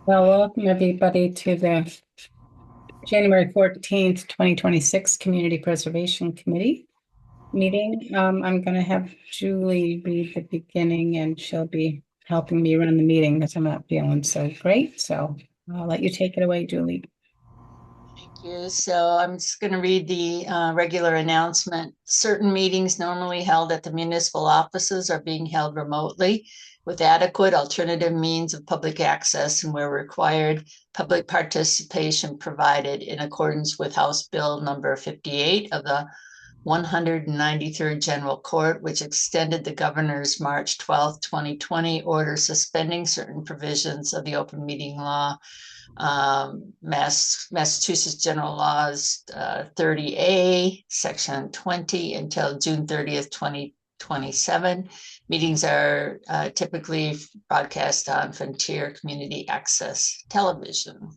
Well, welcome everybody to the January 14th, 2026 Community Preservation Committee meeting. I'm going to have Julie read the beginning and she'll be helping me run the meeting because I'm not feeling so great. So I'll let you take it away, Julie. Thank you. So I'm just going to read the regular announcement. Certain meetings normally held at the municipal offices are being held remotely with adequate alternative means of public access and where required, public participation provided in accordance with House Bill number 58 of the 193rd General Court, which extended the governor's March 12th, 2020 order suspending certain provisions of the open meeting law, Massachusetts General Laws 30A, Section 20 until June 30th, 2027. Meetings are typically broadcast on Frontier Community Access Television.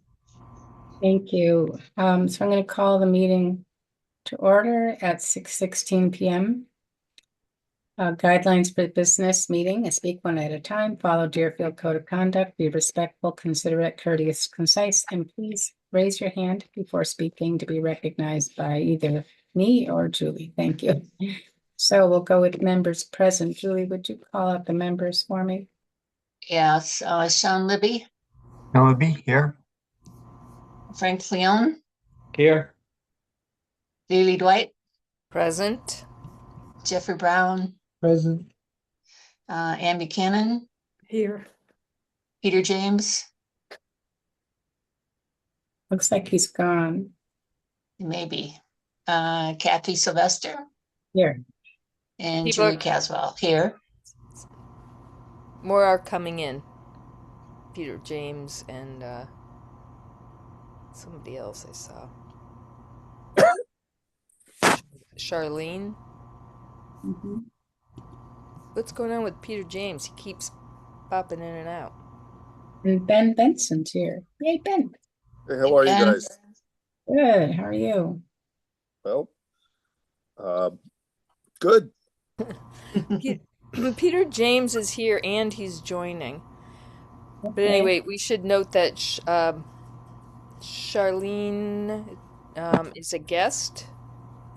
Thank you. So I'm going to call the meeting to order at 6:16 p.m. Guidelines for business meeting, speak one at a time, follow Deerfield Code of Conduct, be respectful, considerate, courteous, concise, and please raise your hand before speaking to be recognized by either me or Julie. Thank you. So we'll go with members present. Julie, would you call out the members for me? Yes, Sean Libby, Willoughby here. Frank Leon, Here. Lily Dwight, Present. Jeffrey Brown, Present. Ann Buchanan, Here. Peter James, Looks like he's gone. maybe, Kathy Sylvester, Here. and People Julie Caswell here. More are coming in. Peter James and somebody else I saw. Charlene. Mhm. What's going on with Peter James? He keeps popping in and out. And Ben Benson's here. Yay, Ben. Hey, how are you And guys? Good. How are you? Well, uh, good. Peter James is here and he's joining. But Okay. anyway, we should note that Charlene is a guest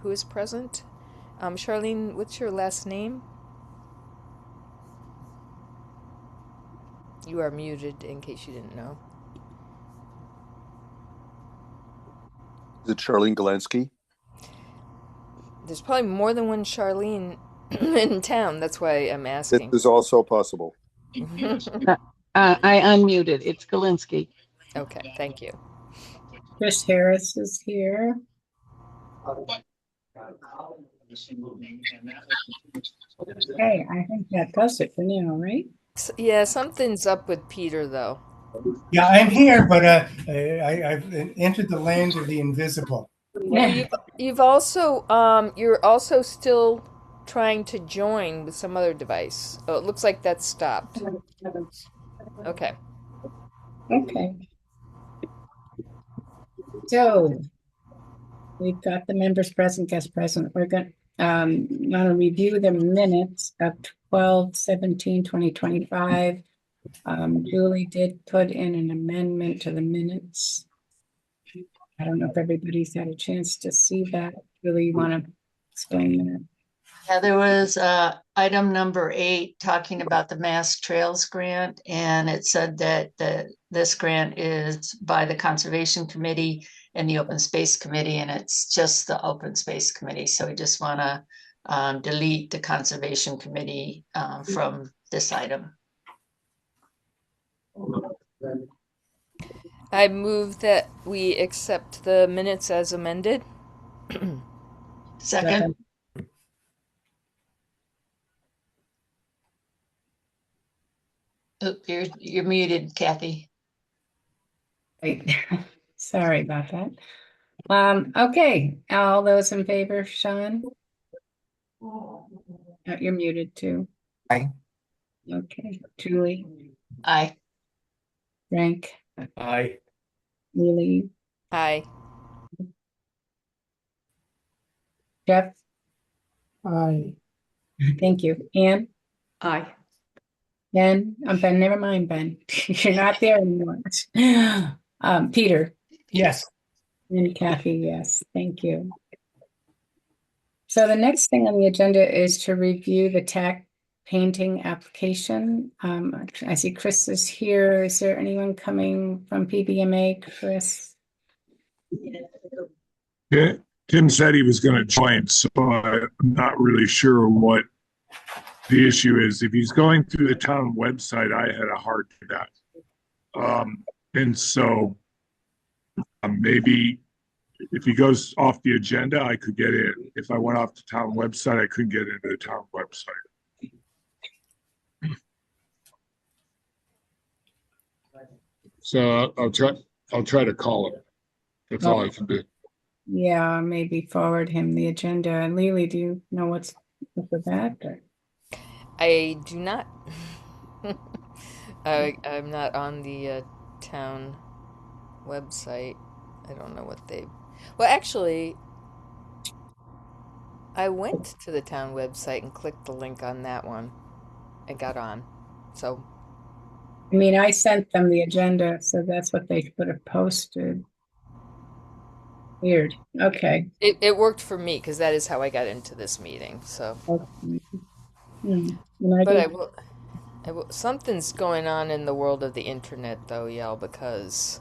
who is present. Charlene, what's your last name? You are muted in case you didn't know. Is it Charlene Galansky? There's probably more than one Charlene in town. That's why I'm It asking. is also possible. I unmuted. It's Galinsky. Okay, thank you. Chris Harris is here. Okay, I think that does it for now, right? Yeah, something's up with Peter though. Yeah, I'm here, but I've entered the land of the invisible. Well, you've also you're also still trying to join with some other device. Oh, it looks like that's stopped. Okay. Okay. So we've got the members present, guests present. We're going to review the minutes of 12/17/2025. Julie did put in an amendment to the minutes. I don't know if everybody's had a chance to see that. Julie, you want to explain that? yeah, there was item number 8 talking about the Mass Trails Grant, and it said that this grant is by the Conservation Committee and the Open Space Committee, and it's just the Open Space Committee. So we just want to delete the Conservation Committee from this item. I move that we accept the minutes as amended. Second, oh, you're muted, Kathy. Right. Sorry about that. Okay, all those in favor, Sean? You're muted too. Aye. Okay, Julie, Aye. Frank, Aye. Lily, Aye. Jeff, Aye. thank you. Anne, Aye. Ben, Ben, never mind, Ben. You're not there anymore. Peter Yes. and Kathy, yes, thank you. So the next thing on the agenda is to review the TAC painting application. I see Chris is here. Is there anyone coming from PBMA, Chris? Yeah, Tim said he was going to join, so I'm not really sure what the issue is. If he's going through the town website, I had a hard time with that. And so maybe if he goes off the agenda, I could get in. If I went off the town website, I couldn't get into the town website. So I'll try to call him. That's all I can do. Yeah, maybe forward him the agenda. And Lily, do you know what's up with that? Or? I do not. I'm not on the town website. I don't know what they. Well, actually, I went to the town website and clicked the link on that one and got on. So, I mean, I sent them the agenda, so that's what they would have posted. Weird. Okay. it worked for me because that is how I got into this meeting. So, Okay. And but did- I will. Something's going on in the world of the internet, though, Yell, because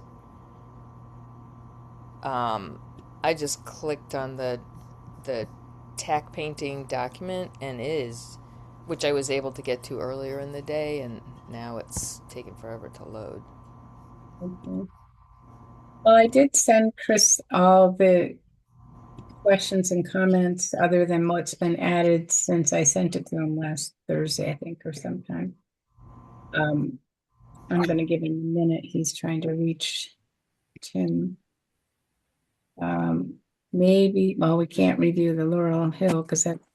I just clicked on the tack painting document, and it is, which I was able to get to earlier in the day, and now it's taking forever to load. Okay. Well, I did send Chris all the questions and comments other than what's been added since I sent it to him last Thursday, I think, or sometime. I'm going to give him a minute. He's trying to reach Tim. Maybe, well, we can't review the Laurel Hill because that's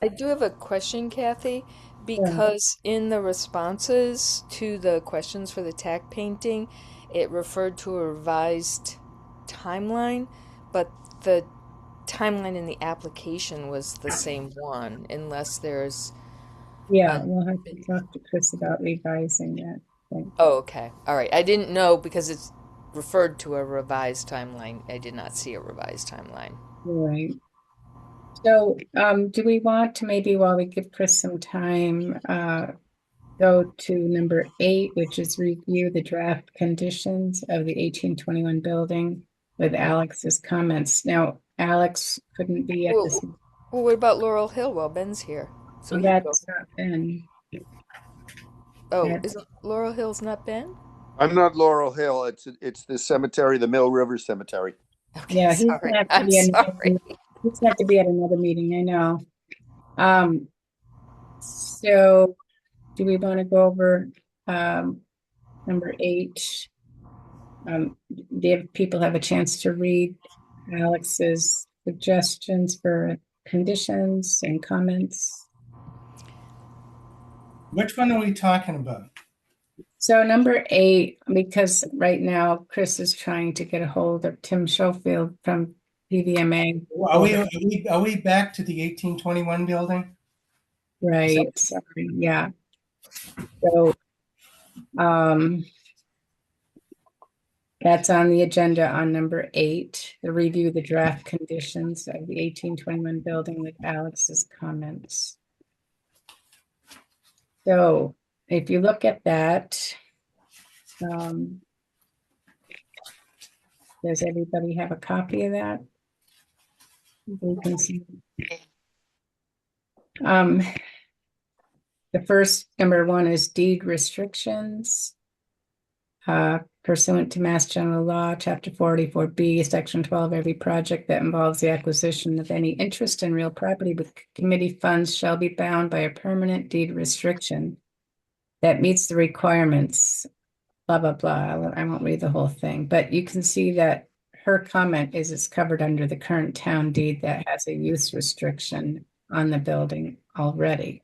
I do have a question, Kathy, because in the responses to the questions for the tack painting, it referred to a revised timeline, but the timeline in the application was the same one, unless there's. yeah, we'll have to talk to Chris about revising that thing. Oh, okay. All right. I didn't know because it's referred to a revised timeline. I did not see a revised timeline. Right. So, do we want to maybe while we give Chris some time, go to number 8, which is review the draft conditions of the 1821 building with Alex's comments. Now, Alex couldn't be at this. Well, what about Laurel Hill? Well, Ben's here. So he can go. That's not Ben. Oh, Yeah. isn't Laurel Hill's not Ben? I'm not Laurel Hill. It's the cemetery, the Mill River Cemetery. Okay, Yeah, he's sorry. gonna have to I'm be at another sorry. meeting. He's gonna have to be at another meeting, I know. So do we want to go over number 8? Did people have a chance to read Alex's suggestions for conditions and comments? Which one are we talking about? So number 8, because right now Chris is trying to get a hold of Tim Schofield from PVMA. Are we back to the 1821 building? Right, sorry, yeah. So that's on the agenda on number 8, the review the draft conditions of the 1821 building with Alex's comments. So if you look at that, does everybody have a copy of that? We can see. The first, number 1 is deed restrictions. Pursuant to Mass General Law, Chapter 44B, Section 12, every project that involves the acquisition of any interest in real property with committee funds shall be bound by a permanent deed restriction that meets the requirements, blah, blah, blah. I won't read the whole thing, but you can see that her comment is it's covered under the current town deed that has a use restriction on the building already.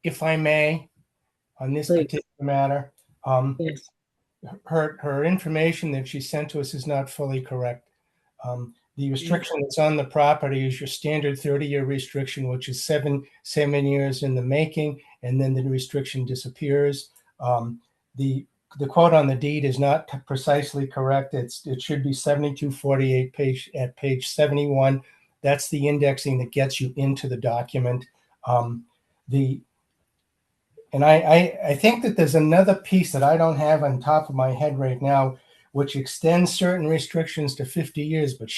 If I may, on this Please. particular matter, Yes. her information that she sent to us is not fully correct. The restriction that's on the property is your standard 30-year restriction, which is seven years in the making, and then the restriction disappears. The quote on the deed is not precisely correct. It should be 7248 at page 71. That's the indexing that gets you into the document. And I think that there's another piece that I don't have on top of my head right now, which extends certain restrictions to 50 years. But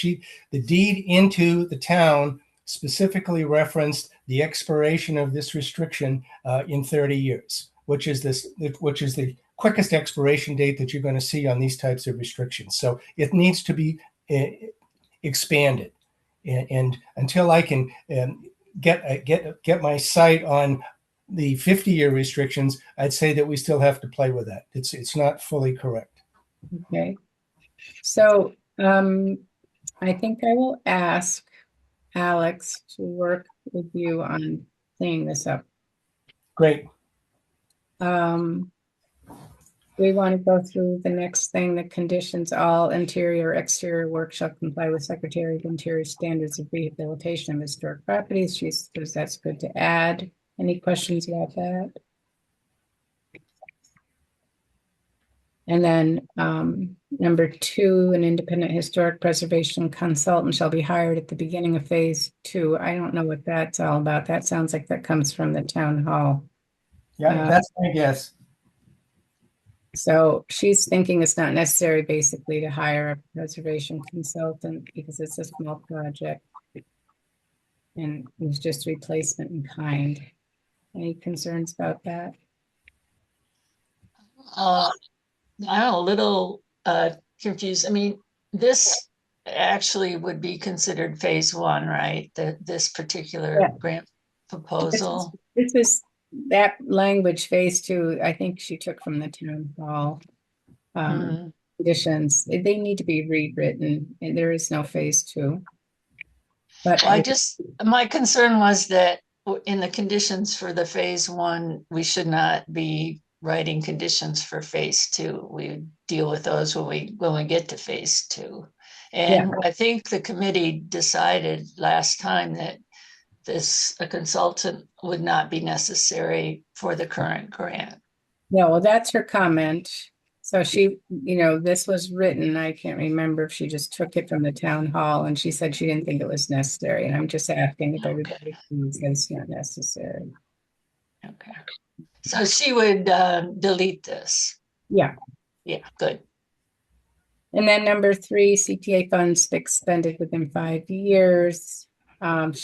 the deed into the town specifically referenced the expiration of this restriction in 30 years, which is the quickest expiration date that you're going to see on these types of restrictions. So it needs to be expanded. And until I can get my sight on the 50-year restrictions, I'd say that we still have to play with that. It's not fully correct. Okay. So I think I will ask Alex to work with you on cleaning this up. Great. We want to go through the next thing, the conditions. All interior, exterior work shall comply with Secretary of Interior standards of rehabilitation of historic properties. She says that's good to add. Any questions about that? And then number 2, an independent historic preservation consultant shall be hired at the beginning of phase 2. I don't know what that's all about. That sounds like that comes from the town hall. Yeah, that's my guess. So she's thinking it's not necessary basically to hire a preservation consultant because it's a small project and it's just replacement in kind. Any concerns about that? I'm a little confused. I mean, this actually would be considered phase 1, right? This particular grant proposal. This is that language, phase 2, I think she took from the town hall conditions. They need to be rewritten, and there is no phase 2. But Well, my concern was that in the conditions for the phase 1, we should not be writing conditions for phase 2. We deal with those when we get to phase 2. And yeah. I think the committee decided last time that a consultant would not be necessary for the current grant. Yeah, well, that's her comment. So she, this was written. I can't remember if she just took it from the town hall and she said she didn't think it was necessary. And I'm just asking if everybody thinks it's not necessary. Okay. So she would delete this. Yeah. Yeah, good. And then number 3, CPA funds expended within 5 years. And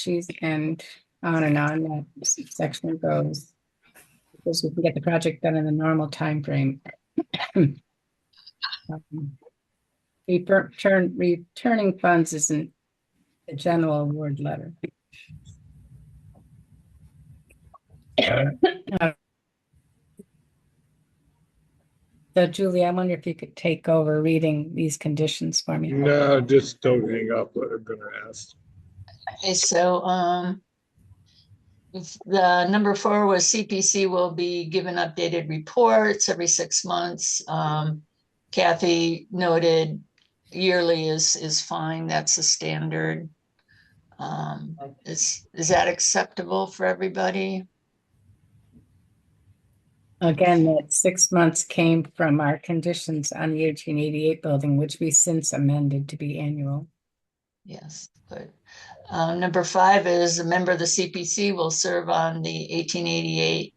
on that section goes because we can get the project done in the normal time frame. Returning funds isn't a general award letter. So Julie, I wonder if you could take over reading these conditions for me. No, just don't hang up. I'm going to ask. Okay, so the number 4 was CPC will be given updated reports every 6 months. Kathy noted yearly is fine. That's the standard. Is that acceptable for everybody? Again, that 6 months came from our conditions on the 1888 building, which we since amended to be annual. Yes, good. Number 5 is a member of the CPC will serve on the 1888.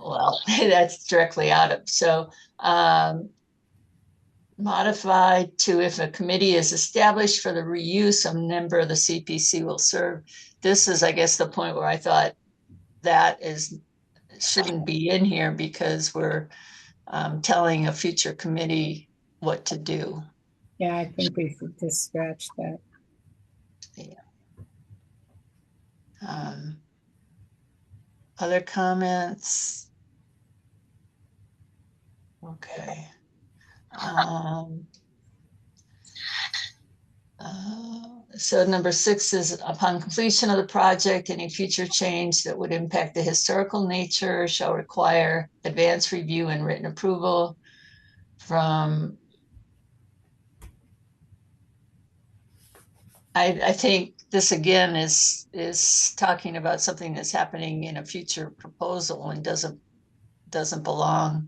Well, that's directly out of. So modified to if a committee is established for the reuse, a member of the CPC will serve. This is, I guess, the point where I thought that shouldn't be in here because we're telling a future committee what to do. Yeah, I think we should just scratch that. Yeah. Other comments? Okay. So number 6 is upon completion of the project, any future change that would impact the historical nature shall require advanced review and written approval from I think this again is talking about something that's happening in a future proposal and doesn't belong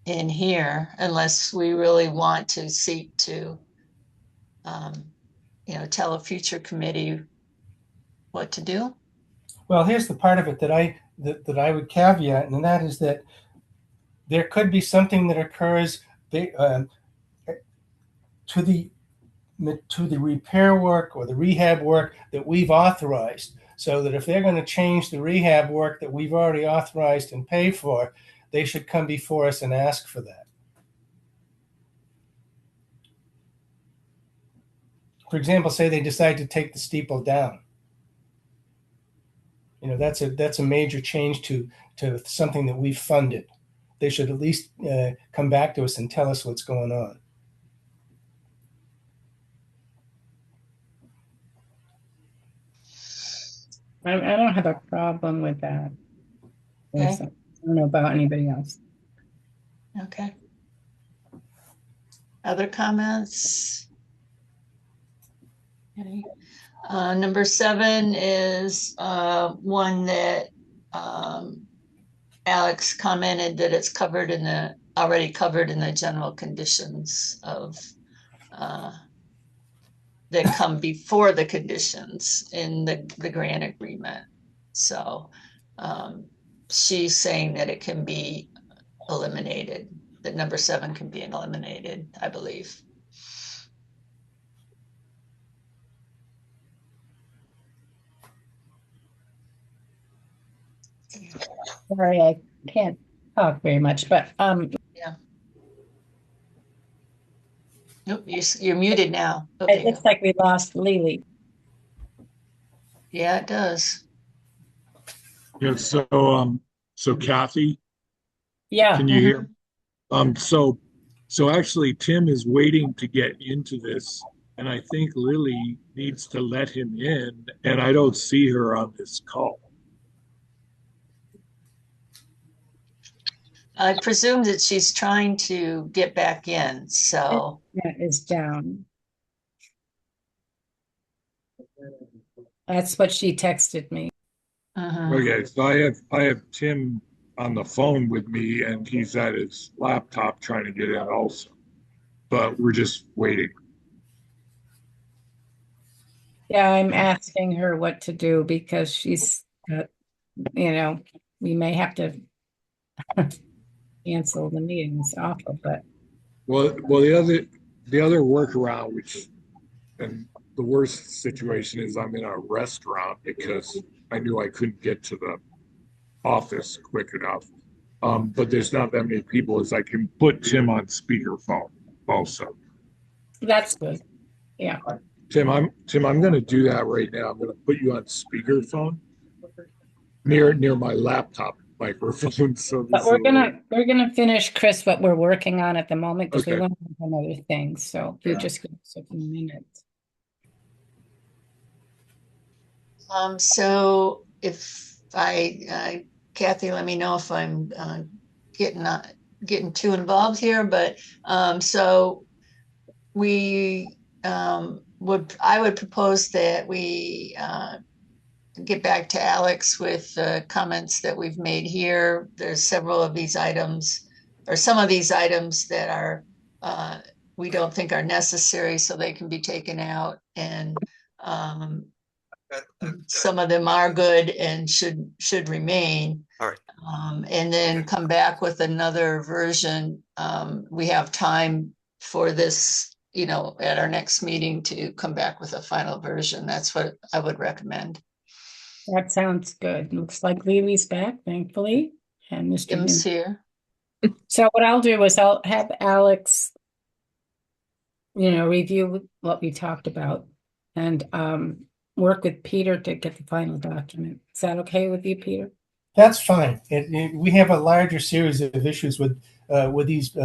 in here unless we really want to seek to, tell a future committee what to do. Well, here's the part of it that I would caveat, and that is that there could be something that occurs to the repair work or the rehab work that we've authorized. So that if they're going to change the rehab work that we've already authorized and paid for, they should come before us and ask for that. For example, say they decide to take the steeple down. That's a major change to something that we've funded. They should at least come back to us and tell us what's going on. I don't have a problem with that. Okay. I don't know about anybody else. Okay. Other comments? Okay. Number 7 is one that Alex commented that it's already covered in the general conditions of that come before the conditions in the grant agreement. So she's saying that it can be eliminated, that number 7 can be eliminated, I believe. Sorry, I can't talk very much, but Nope, you're muted now. Oh, it looks like we lost Lily. Yeah, it does. Yeah, so Kathy, Yeah. can you hear? So actually Tim is waiting to get into this, and I think Lily needs to let him in, and I don't see her on this call. I presume that she's trying to get back in, so. That is down. That's what she texted me. Okay, so I have Tim on the phone with me, and he's at his laptop trying to get in also, but we're just waiting. Yeah, I'm asking her what to do because she's, we may have to cancel the meeting. It's awful, but Well, the other workaround, which, and the worst situation is I'm in a restaurant because I knew I couldn't get to the office quick enough. But there's not that many people, as I can put Tim on speakerphone also. that's good. Yeah. Tim, I'm going to do that right now. I'm going to put you on speakerphone near my laptop microphone. So But we're gonna finish, Chris, what we're working on at the moment because we Okay. want to have another thing. So if you just give us a few minutes. So if Kathy, let me know if I'm getting too involved here, but so I would propose that we get back to Alex with comments that we've made here. There's several of these items, or some of these items that are we don't think are necessary, so they can be taken out, and some of them are good and should remain. All right. And then come back with another version. We have time for this, at our next meeting to come back with a final version. That's what I would recommend. That sounds good. Looks like Lily's back, thankfully, and Mr. Jim's Nim. here. So what I'll do is I'll have Alex, review what we talked about and work with Peter to get the final document. Is that okay with you, Peter? That's fine. We have a larger series of issues with these.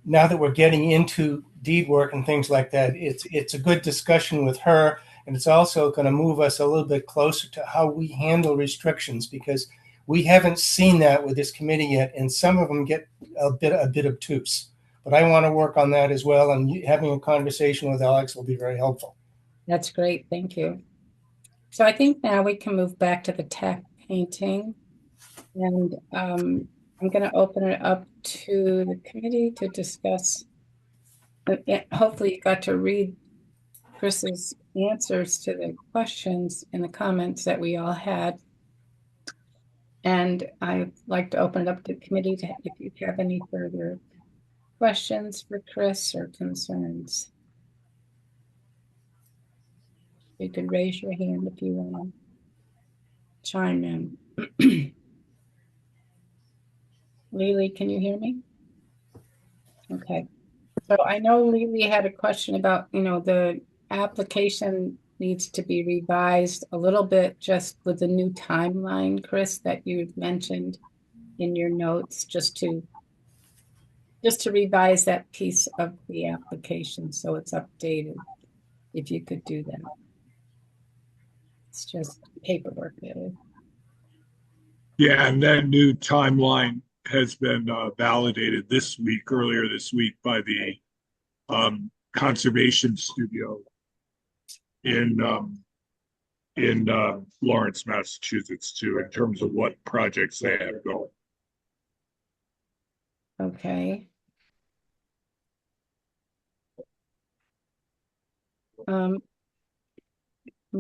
Now that we're getting into deed work and things like that, it's a good discussion with her, and it's also going to move us a little bit closer to how we handle restrictions, because we haven't seen that with this committee yet, and some of them get a bit obtuse. but I want to work on that as well. And having a conversation with Alex will be very helpful. That's great. Thank you. So I think now we can move back to the tack painting. And I'm going to open it up to the committee to discuss. Hopefully you got to read Chris's answers to the questions in the comments that we all had. And I'd like to open it up to the committee to, if you have any further questions for Chris or concerns. You could raise your hand if you want to chime in. Lily, can you hear me? Okay. So I know Lily had a question about, the application needs to be revised a little bit just with the new timeline, Chris, that you mentioned in your notes, just to revise that piece of the application so it's updated, if you could do that. It's just paperwork, really. Yeah, and that new timeline has been validated earlier this week by the conservation studio in Lawrence, Massachusetts, too, in terms of what projects they have going. Okay. I'm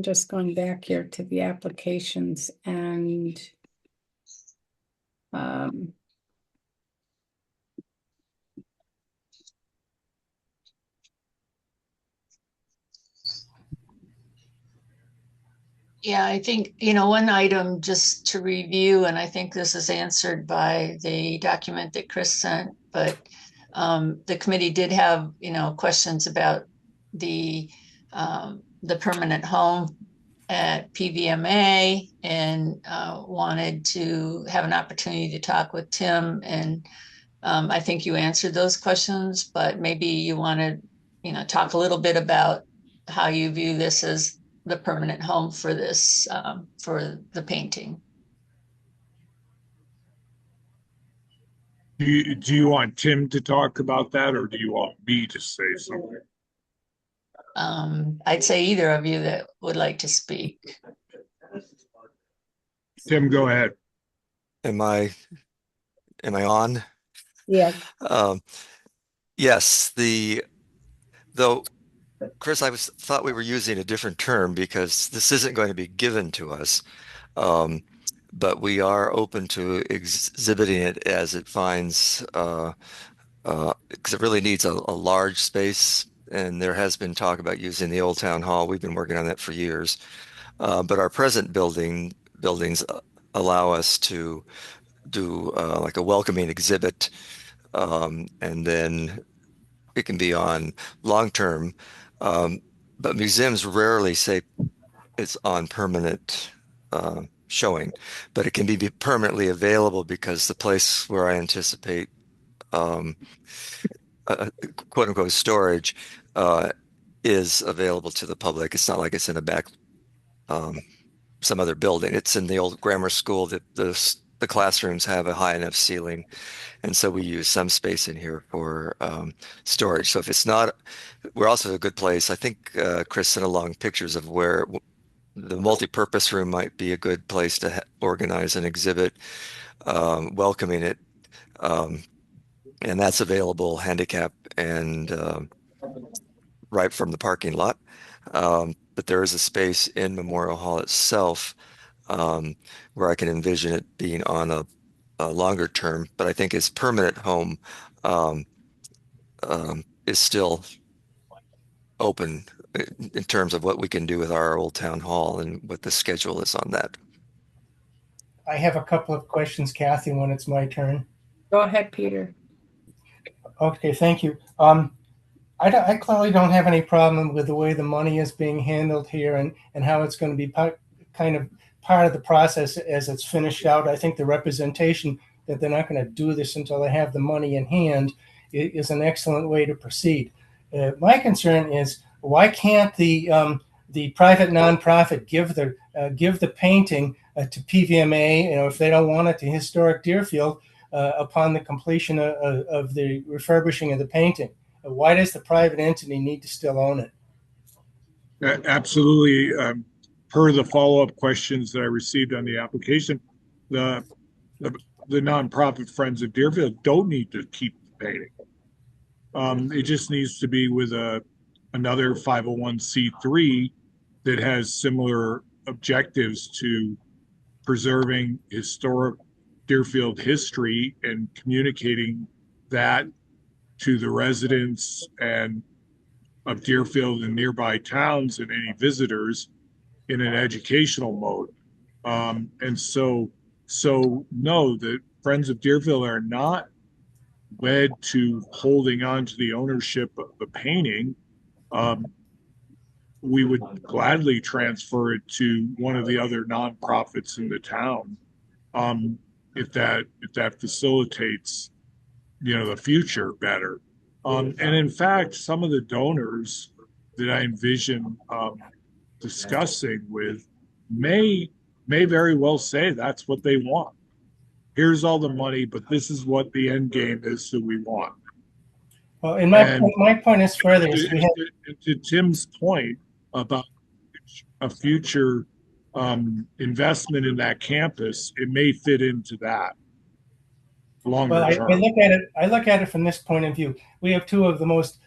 just going back here to the applications and Yeah, I think, one item just to review, and I think this is answered by the document that Chris sent, but the committee did have, questions about the permanent home at PVMA and wanted to have an opportunity to talk with Tim. And I think you answered those questions, but maybe you want to, talk a little bit about how you view this as the permanent home for this, for the painting. Do you want Tim to talk about that, or do you want me to say something? I'd say either of you that would like to speak. Tim, go ahead. Am I on? yeah. Yes, though, Chris, I thought we were using a different term because this isn't going to be given to us, but we are open to exhibiting it as it finds, because it really needs a large space, and there has been talk about using the old town hall. We've been working on that for years, but our present buildings allow us to do like a welcoming exhibit, and then it can be on long term. But museums rarely say it's on permanent showing, but it can be permanently available because the place where I anticipate quote unquote storage is available to the public. It's not like it's in a back some other building. It's in the old grammar school that the classrooms have a high enough ceiling. And so we use some space in here for storage. So if it's not, we're also a good place. I think Chris sent along pictures of where the multi-purpose room might be a good place to organize an exhibit, welcoming it. And that's available handicap and right from the parking lot. But there is a space in Memorial Hall itself where I can envision it being on a longer term, but I think its permanent home is still open in terms of what we can do with our old town hall and what the schedule is on that. I have a couple of questions, Kathy, when it's my turn. Go ahead, Peter. Okay, thank you. I clearly don't have any problem with the way the money is being handled here and how it's going to be kind of part of the process as it's finished out. I think the representation that they're not going to do this until they have the money in hand is an excellent way to proceed. My concern is, why can't the private nonprofit give the painting to PVMA? If they don't want it to Historic Deerfield, upon the completion of the refurbishing of the painting? Why does the private entity need to still own it? Absolutely. Per the follow-up questions that I received on the application, the, the, the nonprofit Friends of Deerfield don't need to keep the painting. It just needs to be with another 501c3 that has similar objectives to preserving historic Deerfield history and communicating that to the residents and of Deerfield and nearby towns and any visitors in an educational mode. So no, the Friends of Deerfield are not wed to holding on to the ownership of the painting. We would gladly transfer it to one of the other nonprofits in the town, if that facilitates, the future better. And in fact, some of the donors that I envision discussing with may very well say that's what they want. Here's all the money, but this is what the end game is that we want. Well, and my point is further. To Tim's point about a future investment in that campus, it may fit into that longer term. I look at it from this point of view. We have two of the most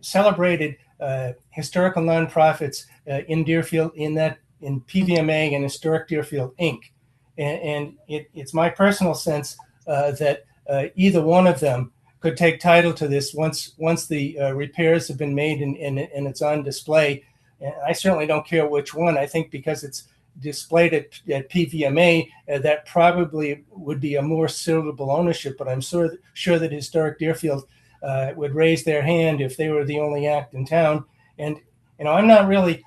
celebrated historical nonprofits in Deerfield, in PVMA and Historic Deerfield Inc. And it's my personal sense that either one of them could take title to this once the repairs have been made and it's on display. And I certainly don't care which one. I think because it's displayed at PVMA, that probably would be a more suitable ownership. But I'm sure that Historic Deerfield would raise their hand if they were the only act in town. And I'm not really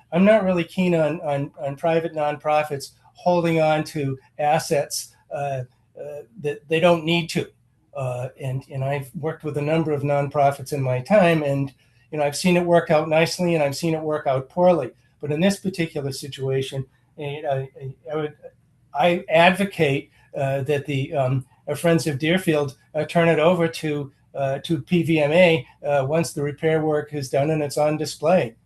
keen on private nonprofits holding on to assets that they don't need to. And I've worked with a number of nonprofits in my time, and I've seen it work out nicely, and I've seen it work out poorly. But in this particular situation, I advocate that the Friends of Deerfield turn it over to PVMA once the repair work is done and it's on display.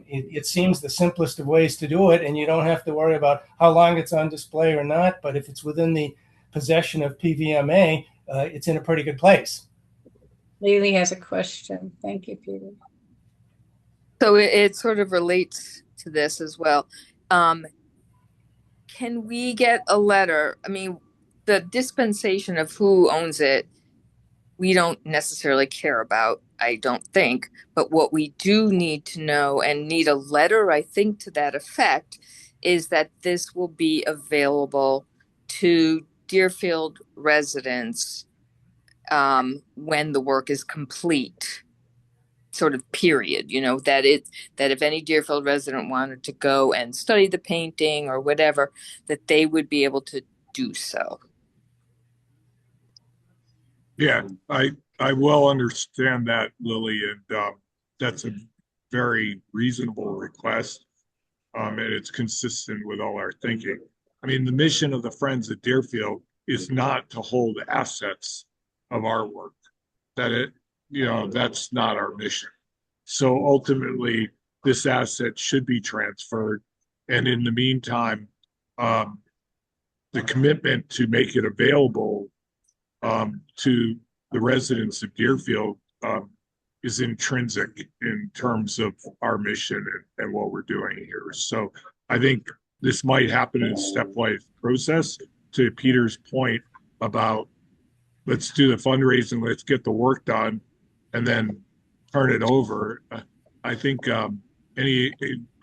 It seems the simplest of ways to do it, and you don't have to worry about how long it's on display or not. But if it's within the possession of PVMA, it's in a pretty good place. Lily has a question. Thank you, Peter. So it sort of relates to this as well. Can we get a letter? I mean, the dispensation of who owns it, we don't necessarily care about, I don't think. But what we do need to know, and need a letter, I think, to that effect, is that this will be available to Deerfield residents when the work is complete, sort of period, that if any Deerfield resident wanted to go and study the painting or whatever, that they would be able to do so. Yeah, I well understand that, Lily, and that's a very reasonable request, and it's consistent with all our thinking. I mean, the mission of the Friends of Deerfield is not to hold assets of our work. That's not our mission. So ultimately, this asset should be transferred, and in the meantime, the commitment to make it available to the residents of Deerfield is intrinsic in terms of our mission and what we're doing here. So I think this might happen in a stepwise process. To Peter's point about let's do the fundraising, let's get the work done, and then turn it over. I think any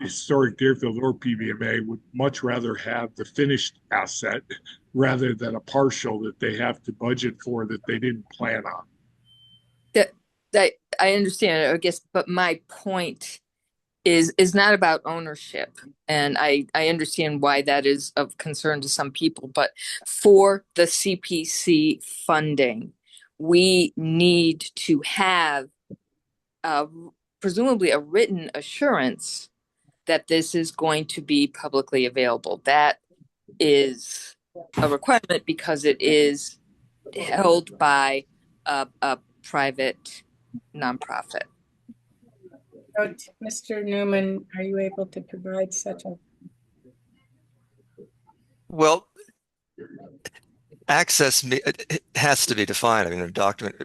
Historic Deerfield or PVMA would much rather have the finished asset rather than a partial that they have to budget for that they didn't plan on. That I understand, I guess, but my point is not about ownership, and I understand why that is of concern to some people. But for the CPC funding, we need to have presumably a written assurance that this is going to be publicly available. That is a requirement because it is held by a private nonprofit. So, Mr. Newman, are you able to provide such a? Well, access it has to be defined. I mean, a document,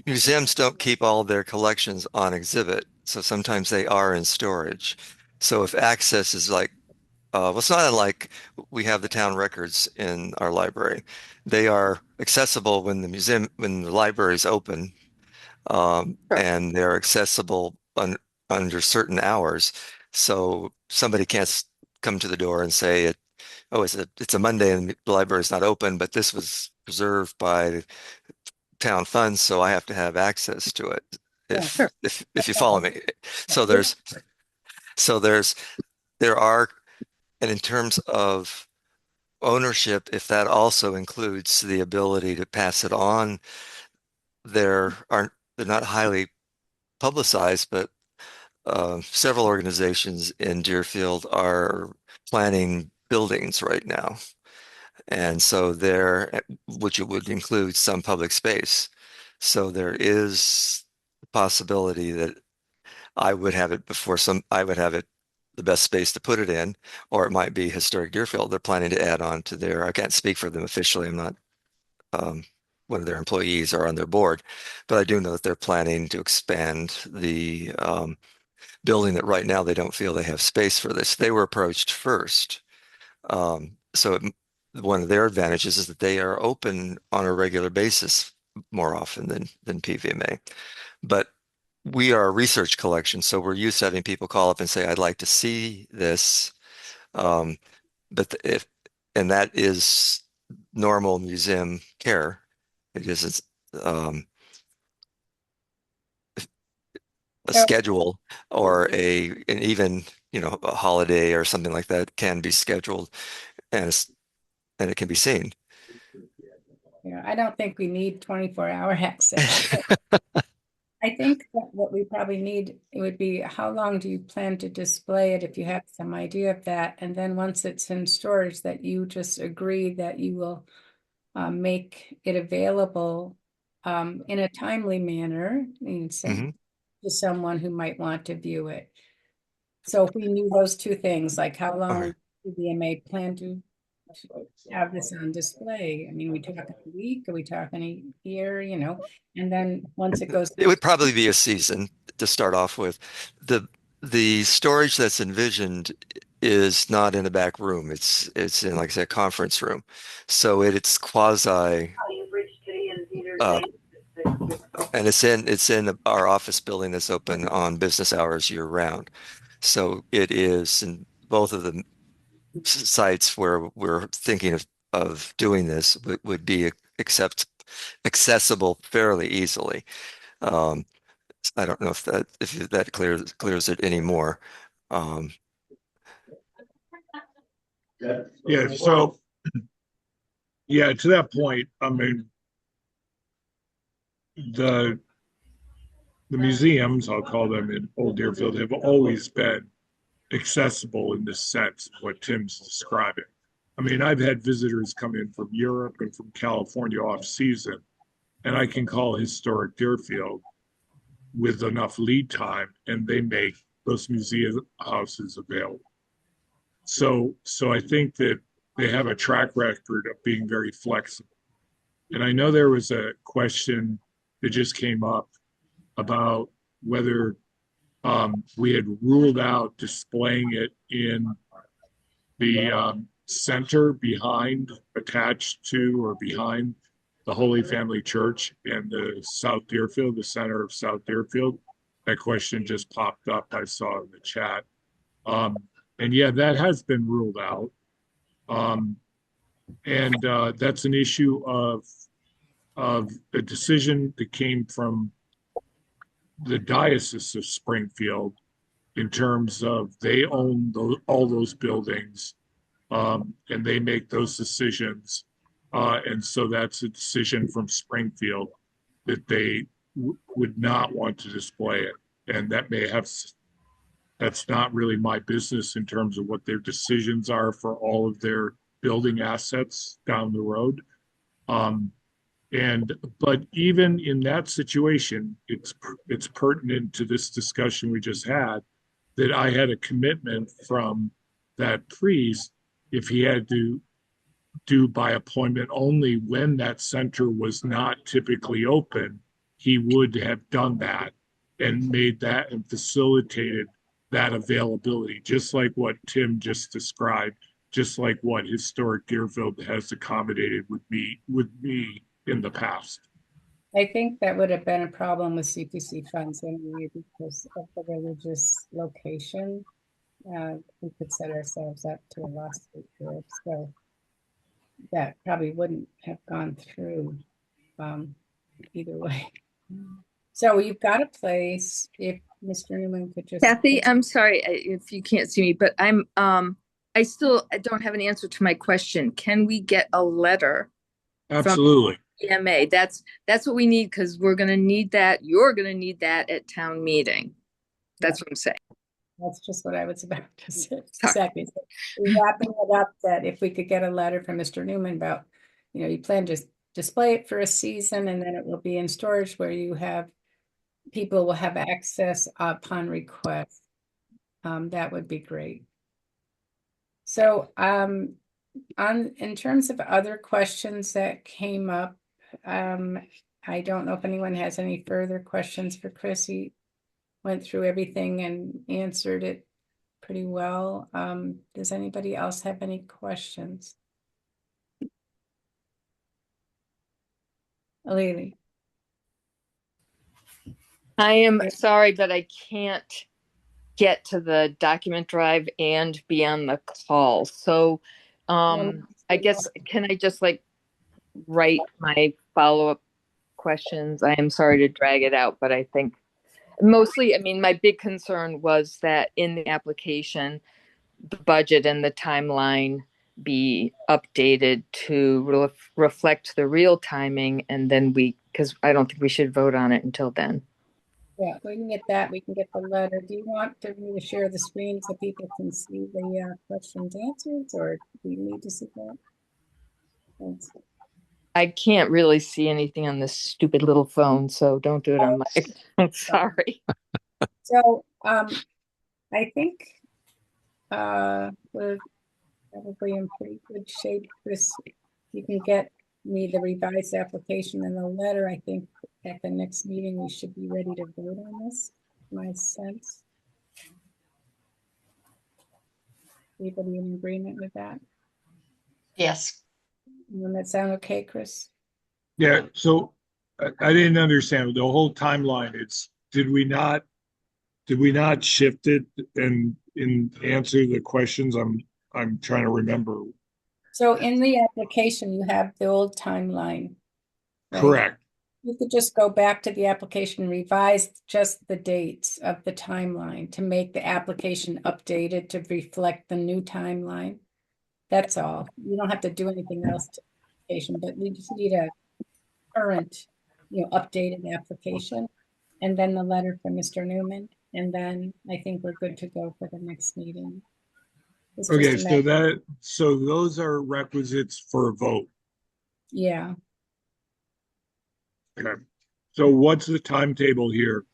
museums don't keep all their collections on exhibit, so sometimes they are in storage. So if access is like, well, it's not unlike we have the town records in our library. They are accessible when the library is open, and they're accessible under certain hours. So somebody can't come to the door and say, "Oh, it's a Monday and the library's not open, but this was preserved by town funds, so I have to have access to it." If you follow me. So there are, and in terms of ownership, if that also includes the ability to pass it on, they're not highly publicized, but several organizations in Deerfield are planning buildings right now. And so which would include some public space. So there is the possibility that I would have it the best space to put it in, or it might be Historic Deerfield. They're planning to add on to I can't speak for them officially. I'm not one of their employees or on their board, but I do know that they're planning to expand the building that right now they don't feel they have space for this. They were approached first. One of their advantages is that they are open on a regular basis more often than PVMA. But we are a research collection, so we're used to having people call up and say, "I'd like to see this." And that is normal museum care. It's a schedule or an even a holiday or something like that can be scheduled, and it can be seen. Yeah, I don't think we need 24-hour access. I think that what we probably need, it would be, how long do you plan to display it if you have some idea of that? And then once it's in storage, that you just agree that you will make it available in a timely manner, to someone who might want to view it. So if we knew those two things, like how long do VMA plan to have this on display? I mean, we talking a week? Are we talking a year? And then once it goes, it would probably be a season to start off with. The storage that's envisioned is not in a back room. It's in, like I said, conference room. So it's quasi, and it's in our office building that's open on business hours year round. So it is in both of the sites where we're thinking of doing this would be accessible fairly easily. I don't know if that clears it anymore. Yeah. So, yeah, to that point, I mean, the museums, I'll call them, in Old Deerfield have always been accessible in the sense of what Tim's describing. I mean, I've had visitors come in from Europe and from California off season, and I can call Historic Deerfield with enough lead time, and they make those museum houses available. So I think that they have a track record of being very flexible. And I know there was a question that just came up about whether we had ruled out displaying it in the center attached to or behind the Holy Family Church and the South Deerfield, the center of South Deerfield. That question just popped up. I saw in the chat. And yeah, that has been ruled out. And that's an issue of a decision that came from the Diocese of Springfield in terms of they own all those buildings, and they make those decisions. And so that's a decision from Springfield that they would not want to display it. And that's not really my business in terms of what their decisions are for all of their building assets down the road. But even in that situation, it's pertinent to this discussion we just had that I had a commitment from that priest if he had to do by appointment only when that center was not typically open, he would have done that and made that and facilitated that availability, just like what Tim just described, just like what Historic Deerfield has accommodated with me in the past. I think that would have been a problem with CPC funds anyway because of the religious location. We could set ourselves up to a lawsuit for it, so that probably wouldn't have gone through either way. So you've got a place. If Mr. Newman could just Kathy, I'm sorry if you can't see me, but I don't have an answer to my question. Can we get a letter Absolutely. from EMA? That's what we need because we're going to need that. You're going to need that at town meeting. That's what I'm saying. That's just what I was about to say. Sorry. Exactly. So wrapping it up, that if we could get a letter from Mr. Newman about, you plan to display it for a season and then it will be in storage where people will have access upon request. That would be great. So in terms of other questions that came up, I don't know if anyone has any further questions for Chris. He went through everything and answered it pretty well. Does anybody else have any questions? Alili. I am sorry, but I can't get to the document drive and be on the call. So I guess, can I just write my follow-up questions? I am sorry to drag it out, but I think mostly, my big concern was that in the application, the budget and the timeline be updated to reflect the real timing, and then because I don't think we should vote on it until then. Yeah, we can get that. We can get the letter. Do you want me to share the screen so people can see the questions answered, or do you need to see that? Thanks. I can't really see anything on this stupid little phone, so don't do it on my. I'm sorry. So I think we're probably in pretty good shape. Chris, you can get me the revised application and the letter. I think at the next meeting we should be ready to vote on this. My sense. Anybody in agreement with that? Yes. Does that sound okay, Chris? Yeah, so I didn't understand the whole timeline. Did we not shift it and answer the questions? I'm trying to remember. So in the application, you have the old timeline. Right? Correct. You could just go back to the application, revise just the dates of the timeline to make the application updated to reflect the new timeline. That's all. You don't have to do anything else to the application, but we just need a current, updated application, and then the letter from Mr. Newman, and then I think we're good to go for the next meeting. Okay, so those are requisites for a vote. Yeah. Okay. So what's the timetable here?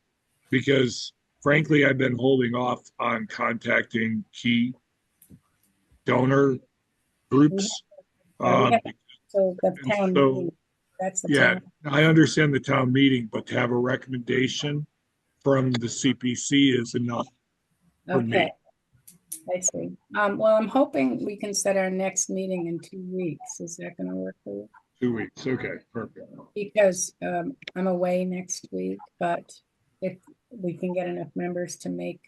Because frankly, I've been holding off on contacting key donor groups. So the town meeting, that's the yeah, town. I understand the town meeting, but to have a recommendation from the CPC is enough for me. I see. Well, I'm hoping we can set our next meeting in 2 weeks. Is that going to work for you? 2 weeks. Okay, perfect. Because I'm away next week, but if we can get enough members to make,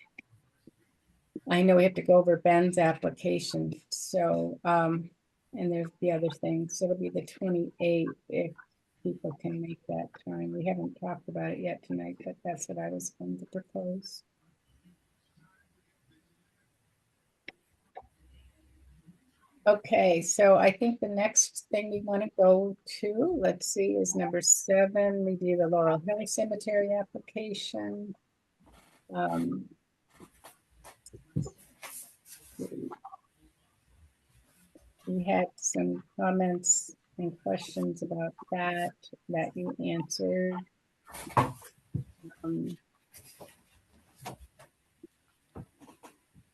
I know we have to go over Ben's application. So, and there's the other thing. So it'll be the 28th if people can make that time. We haven't talked about it yet tonight, but that's what I was going to propose. Okay, so I think the next thing we want to go to, let's see, is number 7, review the Laurel Hill Cemetery application. we had some comments and questions about that you answered.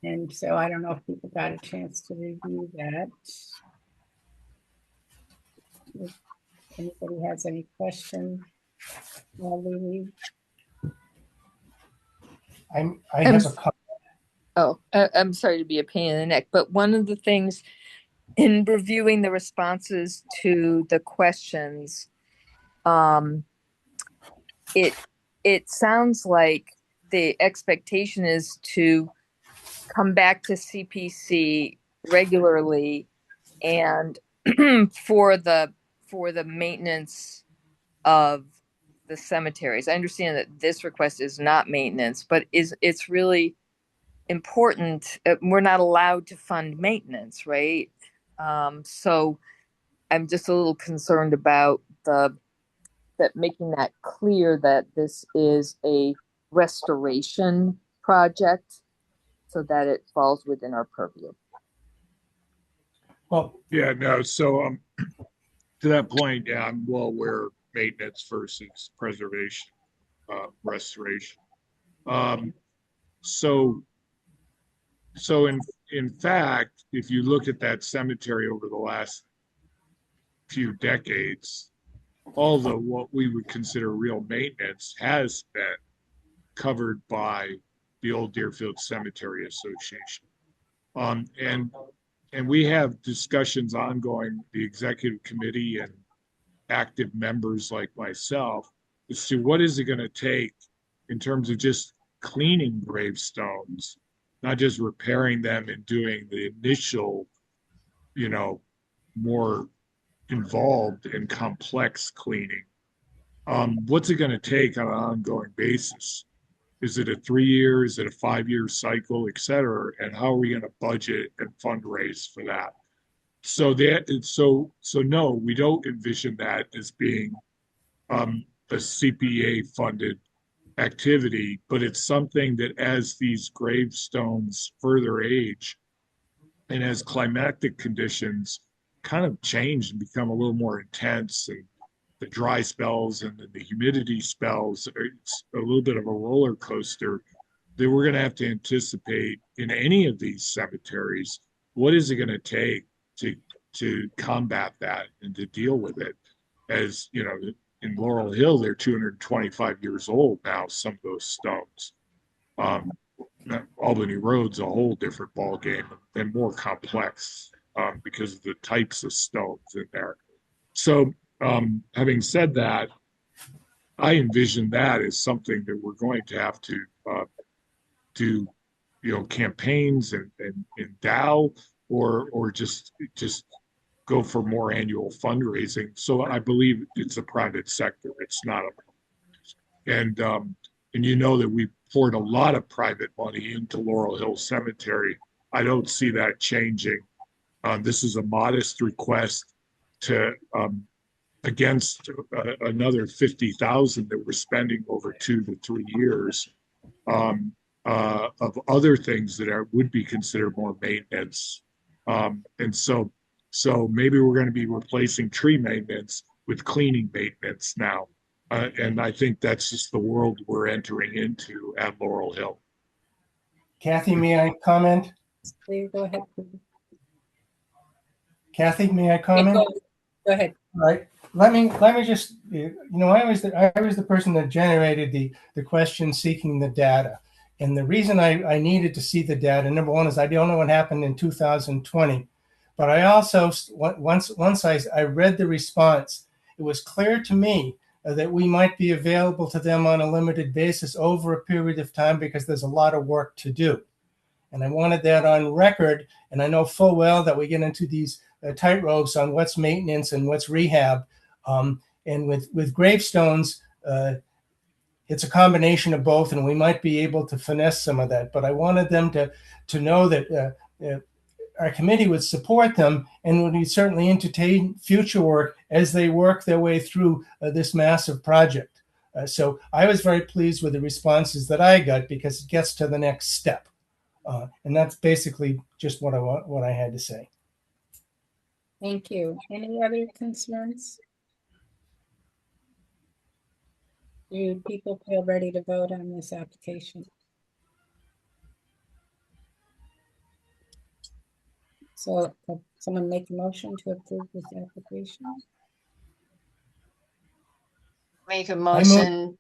And so I don't know if people got a chance to review that. If anybody has any questions while we leave. I have a comment. Oh, I'm sorry to be a pain in the neck, but one of the things in reviewing the responses to the questions, it sounds like the expectation is to come back to CPC regularly and for the maintenance of the cemeteries. I understand that this request is not maintenance, but it's really important. We're not allowed to fund maintenance, right? So I'm just a little concerned about making that clear that this is a restoration project so that it falls within our purview. Well, Yeah, no, so to that point, yeah, I'm well aware of maintenance versus preservation, restoration. So in fact, if you look at that cemetery over the last few decades, all the what we would consider real maintenance has been covered by the Old Deerfield Cemetery Association. And we have discussions ongoing, the executive committee and active members like myself, as to what is it going to take in terms of just cleaning gravestones, not just repairing them and doing the initial, more involved and complex cleaning. What's it going to take on an ongoing basis? Is it a 3 year, is it a 5 year cycle, et cetera? And how are we going to budget and fundraise for that? So no, we don't envision that as being a CPA funded activity, but it's something that as these gravestones further age and as climatic conditions kind of change and become a little more intense, and the dry spells and the humidity spells, it's a little bit of a roller coaster that we're going to have to anticipate in any of these cemeteries. What is it going to take to combat that and to deal with it? As you know, in Laurel Hill, they're 225 years old now, some of those stones. Albany Road's a whole different ballgame and more complex because of the types of stones in there. So having said that, I envision that as something that we're going to have to do, campaigns and endow, or just go for more annual fundraising. So I believe it's a private sector. It's not and that we poured a lot of private money into Laurel Hill Cemetery. I don't see that changing. This is a modest request to against another 50,000 that we're spending over 2 to 3 years of other things that would be considered more maintenance. And so maybe we're going to be replacing tree maintenance with cleaning maintenance now. And I think that's just the world we're entering into at Laurel Hill. Kathy, may I comment? Please go ahead. Kathy, may I comment? Go ahead. All right. Let me just, I was the person that generated the question seeking the data. And the reason I needed to see the data, number one, is I don't know what happened in 2020. But I also, once I read the response, it was clear to me that we might be available to them on a limited basis over a period of time because there's a lot of work to do. And I wanted that on record. And I know full well that we get into these tightropes on what's maintenance and what's rehab. And with gravestones, it's a combination of both, and we might be able to finesse some of that. But I wanted them to know that our committee would support them and would certainly entertain future work as they work their way through this massive project. So I was very pleased with the responses that I got because it gets to the next step. And that's basically just what I had to say. Thank you. Any other concerns? Do people feel ready to vote on this application? So could someone make a motion to approve this application? Make a motion.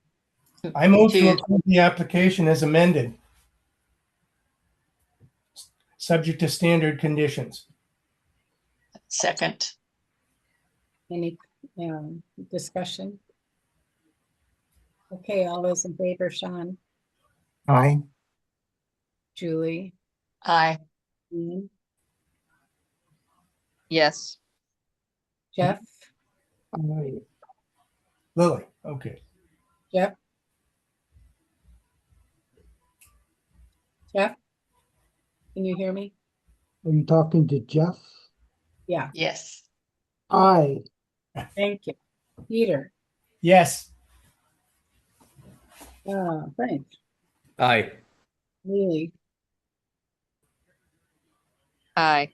I move to To- approve the application as amended, subject to standard conditions. Second. Any discussion? Okay, all those in favor, Sean, Aye. Julie, Aye. Ian, Yes. Jeff, Lily, okay. Jeff? Jeff? Can you hear me? Are you talking to Jeff? Yeah, Yes. Aye. thank you. Peter, Yes. Frank, Aye. Lily, Aye.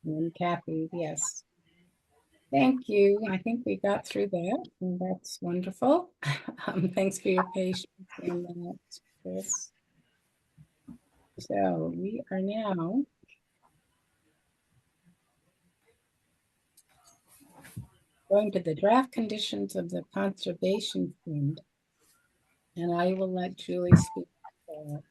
and Kathy, yes. Thank you. I think we got through that, and that's wonderful. Thanks for your patience in that, Chris. So we are now going to the draft conditions of the conservation fund, and I will let Julie speak to that.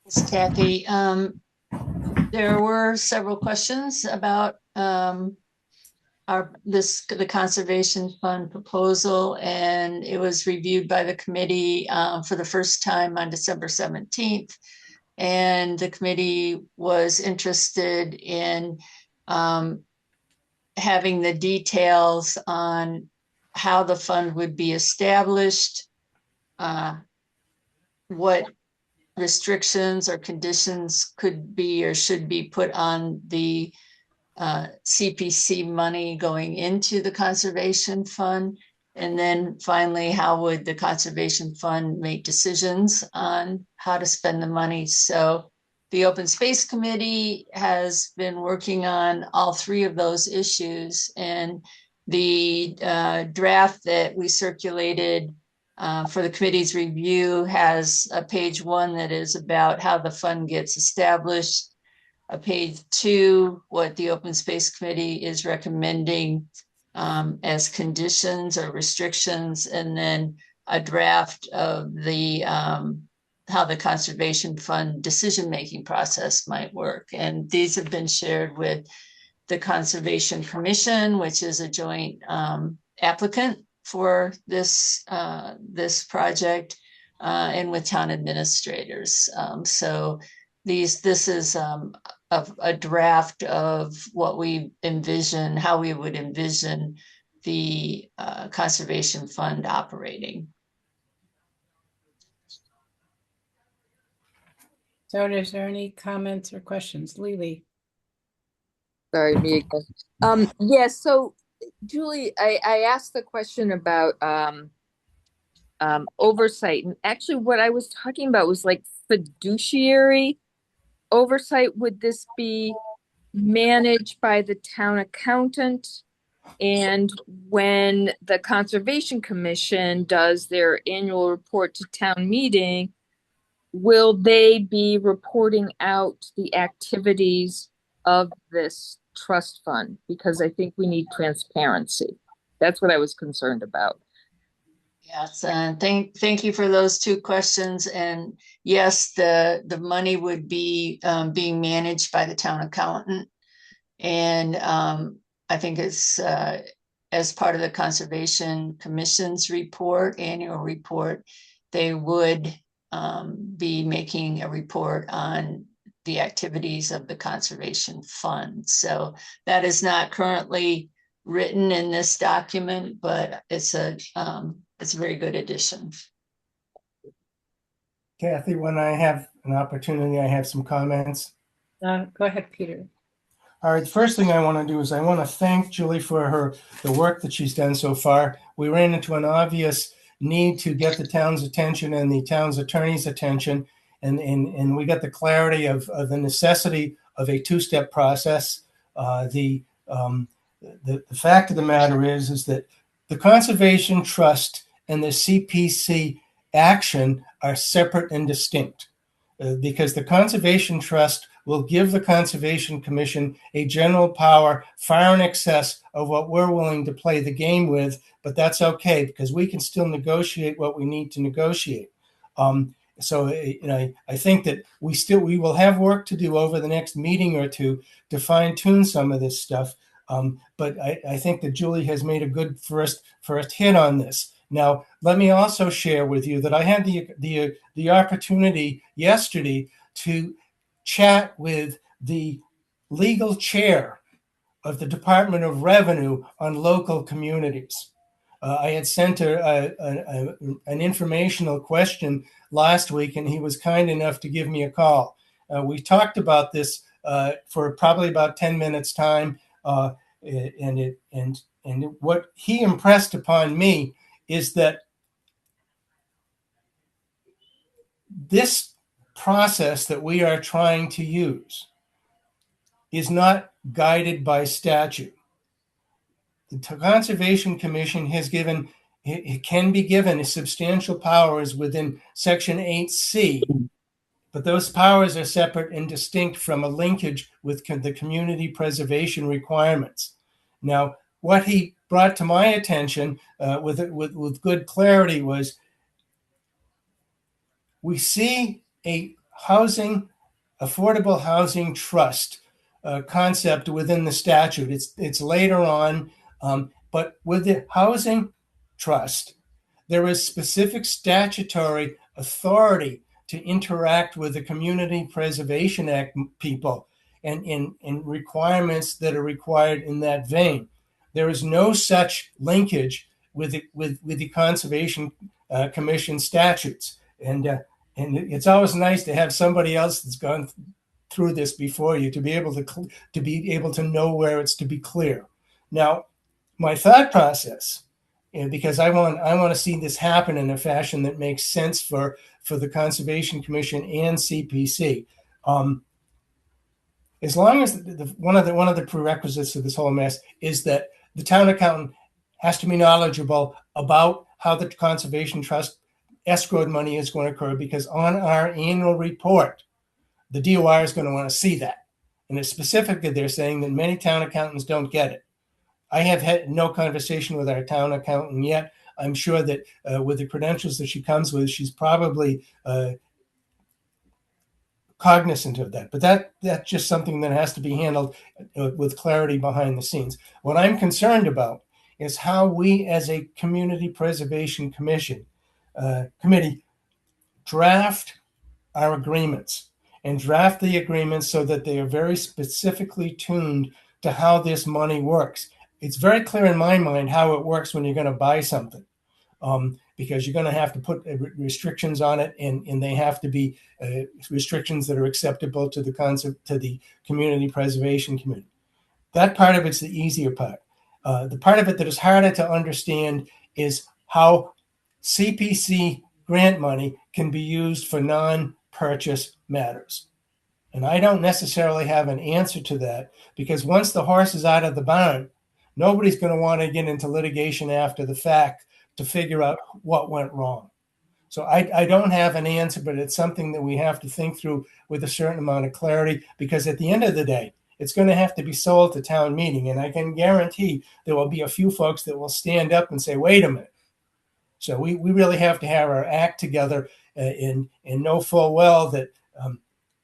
Thanks, Kathy. There were several questions about the conservation fund proposal, and it was reviewed by the committee for the first time on December 17th. And the committee was interested in having the details on how the fund would be established, what restrictions or conditions could be or should be put on the CPC money going into the conservation fund. And then finally, how would the conservation fund make decisions on how to spend the money? So the Open Space Committee has been working on all three of those issues, and the draft that we circulated for the committee's review has a page 1 that is about how the fund gets established, a page 2, what the Open Space Committee is recommending as conditions or restrictions, and then a draft of the how the conservation fund decision-making process might work. And these have been shared with the Conservation Commission, which is a joint applicant for this project, and with town administrators. So this is a draft of what we envision, how we would envision the conservation fund operating. So is there any comments or questions? Lily? Sorry, me again. Yes, so Julie, I asked the question about oversight, and actually what I was talking about was like fiduciary oversight. Would this be managed by the town accountant? And when the Conservation Commission does their annual report to town meeting, will they be reporting out the activities of this trust fund? Because I think we need transparency. That's what I was concerned about. Yes, and thank you for those two questions. And yes, the money would be being managed by the town accountant. And I think it's as part of the Conservation Commission's annual report, they would be making a report on the activities of the conservation fund. So that is not currently written in this document, but it's a very good addition. Kathy, when I have an opportunity, I have some comments. Go ahead, Peter. All right, the first thing I want to do is I want to thank Julie for the work that she's done so far. We ran into an obvious need to get the town's attention and the town's attorney's attention. and we got the clarity of the necessity of a two-step process. The fact of the matter is that the Conservation Trust and the CPC action are separate and distinct, because the Conservation Trust will give the Conservation Commission a general power far in excess of what we're willing to play the game with, but that's okay because we can still negotiate what we need to negotiate. So I think that we will have work to do over the next meeting or two to fine tune some of this stuff. But I think that Julie has made a good first hit on this. Now, let me also share with you that I had the opportunity yesterday to chat with the legal chair of the Department of Revenue on local communities. I had sent her an informational question last week, and he was kind enough to give me a call. We talked about this for probably about 10 minutes time, and what he impressed upon me is that this process that we are trying to use is not guided by statute. The Conservation Commission can be given substantial powers within Section 8C, but those powers are separate and distinct from a linkage with the community preservation requirements. Now, what he brought to my attention with good clarity was we see a affordable housing trust concept within the statute. It's later on, but with the housing trust, there is specific statutory authority to interact with the Community Preservation Act people and in requirements that are required in that vein. There is no such linkage with the Conservation Commission statutes, and it's always nice to have somebody else that's gone through this before you to be able to know where it's to be clear. Now, my thought process, because I want to see this happen in a fashion that makes sense for the Conservation Commission and CPC. As long as one of the prerequisites of this whole mess is that the town accountant has to be knowledgeable about how the Conservation Trust escrowed money is going to occur, because on our annual report, the DOR is going to want to see that. And it's specifically, they're saying that many town accountants don't get it. I have had no conversation with our town accountant yet. I'm sure that with the credentials that she comes with, she's probably cognizant of that. But that's just something that has to be handled with clarity behind the scenes. What I'm concerned about is how we as a community preservation committee draft our agreements, and draft the agreements so that they are very specifically tuned to how this money works. It's very clear in my mind how it works when you're going to buy something, because you're going to have to put restrictions on it, and they have to be restrictions that are acceptable to the community preservation committee. That part of it's the easier part. The part of it that is harder to understand is how CPC grant money can be used for non-purchase matters. And I don't necessarily have an answer to that, because once the horse is out of the barn, nobody's going to want to get into litigation after the fact to figure out what went wrong. So I don't have an answer, but it's something that we have to think through with a certain amount of clarity, because at the end of the day, it's going to have to be sold to town meeting. And I can guarantee there will be a few folks that will stand up and say, wait a minute. So we really have to have our act together and know full well that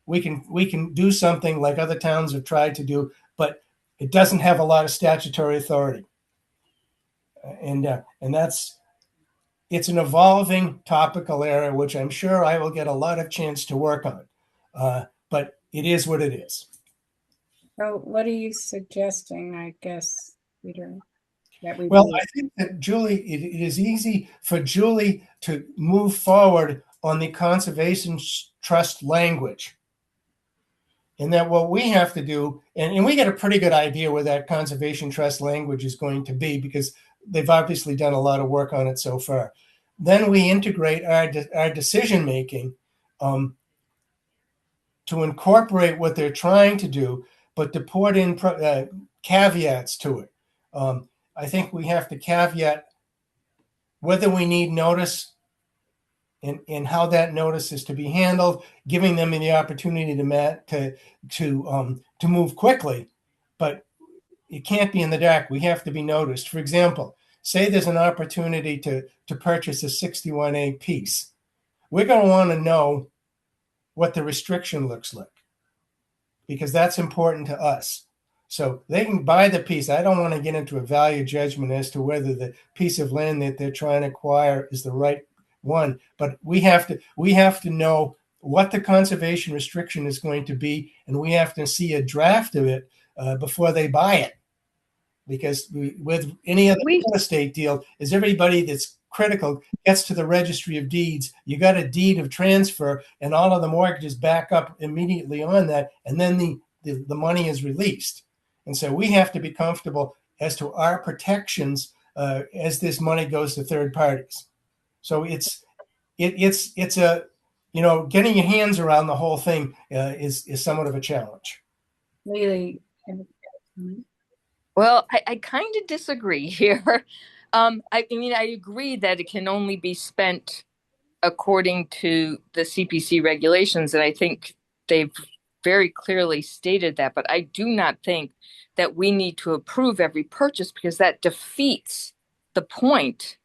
we can do something like other towns have tried to do, but it doesn't have a lot of statutory authority. And it's an evolving topical area, which I'm sure I will get a lot of chance to work on. But it is what it is. So what are you suggesting, I guess, Peter? Well, I think that Julie, it is easy for Julie to move forward on the Conservation Trust language. And that what we have to do, and we get a pretty good idea where that Conservation Trust language is going to be, because they've obviously done a lot of work on it so far. Then we integrate our decision-making to incorporate what they're trying to do, but to put in caveats to it. I think we have to caveat whether we need notice and how that notice is to be handled, giving them the opportunity to move quickly, but it can't be in the dark. We have to be noticed. For example, say there's an opportunity to purchase a 61A piece. We're going to want to know what the restriction looks like, because that's important to us. So they can buy the piece. I don't want to get into a value judgment as to whether the piece of land that they're trying to acquire is the right one, but we have to know what the conservation restriction is going to be, and we have to see a draft of it before they buy it. Because with any other real estate deal, is everybody that's critical gets to the registry of deeds, you got a deed of transfer, and all of the mortgages back up immediately on that, and then the money is released. And so we have to be comfortable as to our protections as this money goes to third parties. So it's a, getting your hands around the whole thing is somewhat of a challenge. Really. Well, I kind of disagree here. I mean, I agree that it can only be spent according to the CPC regulations, and I think they've very clearly stated that. But I do not think that we need to approve every purchase, because that defeats the point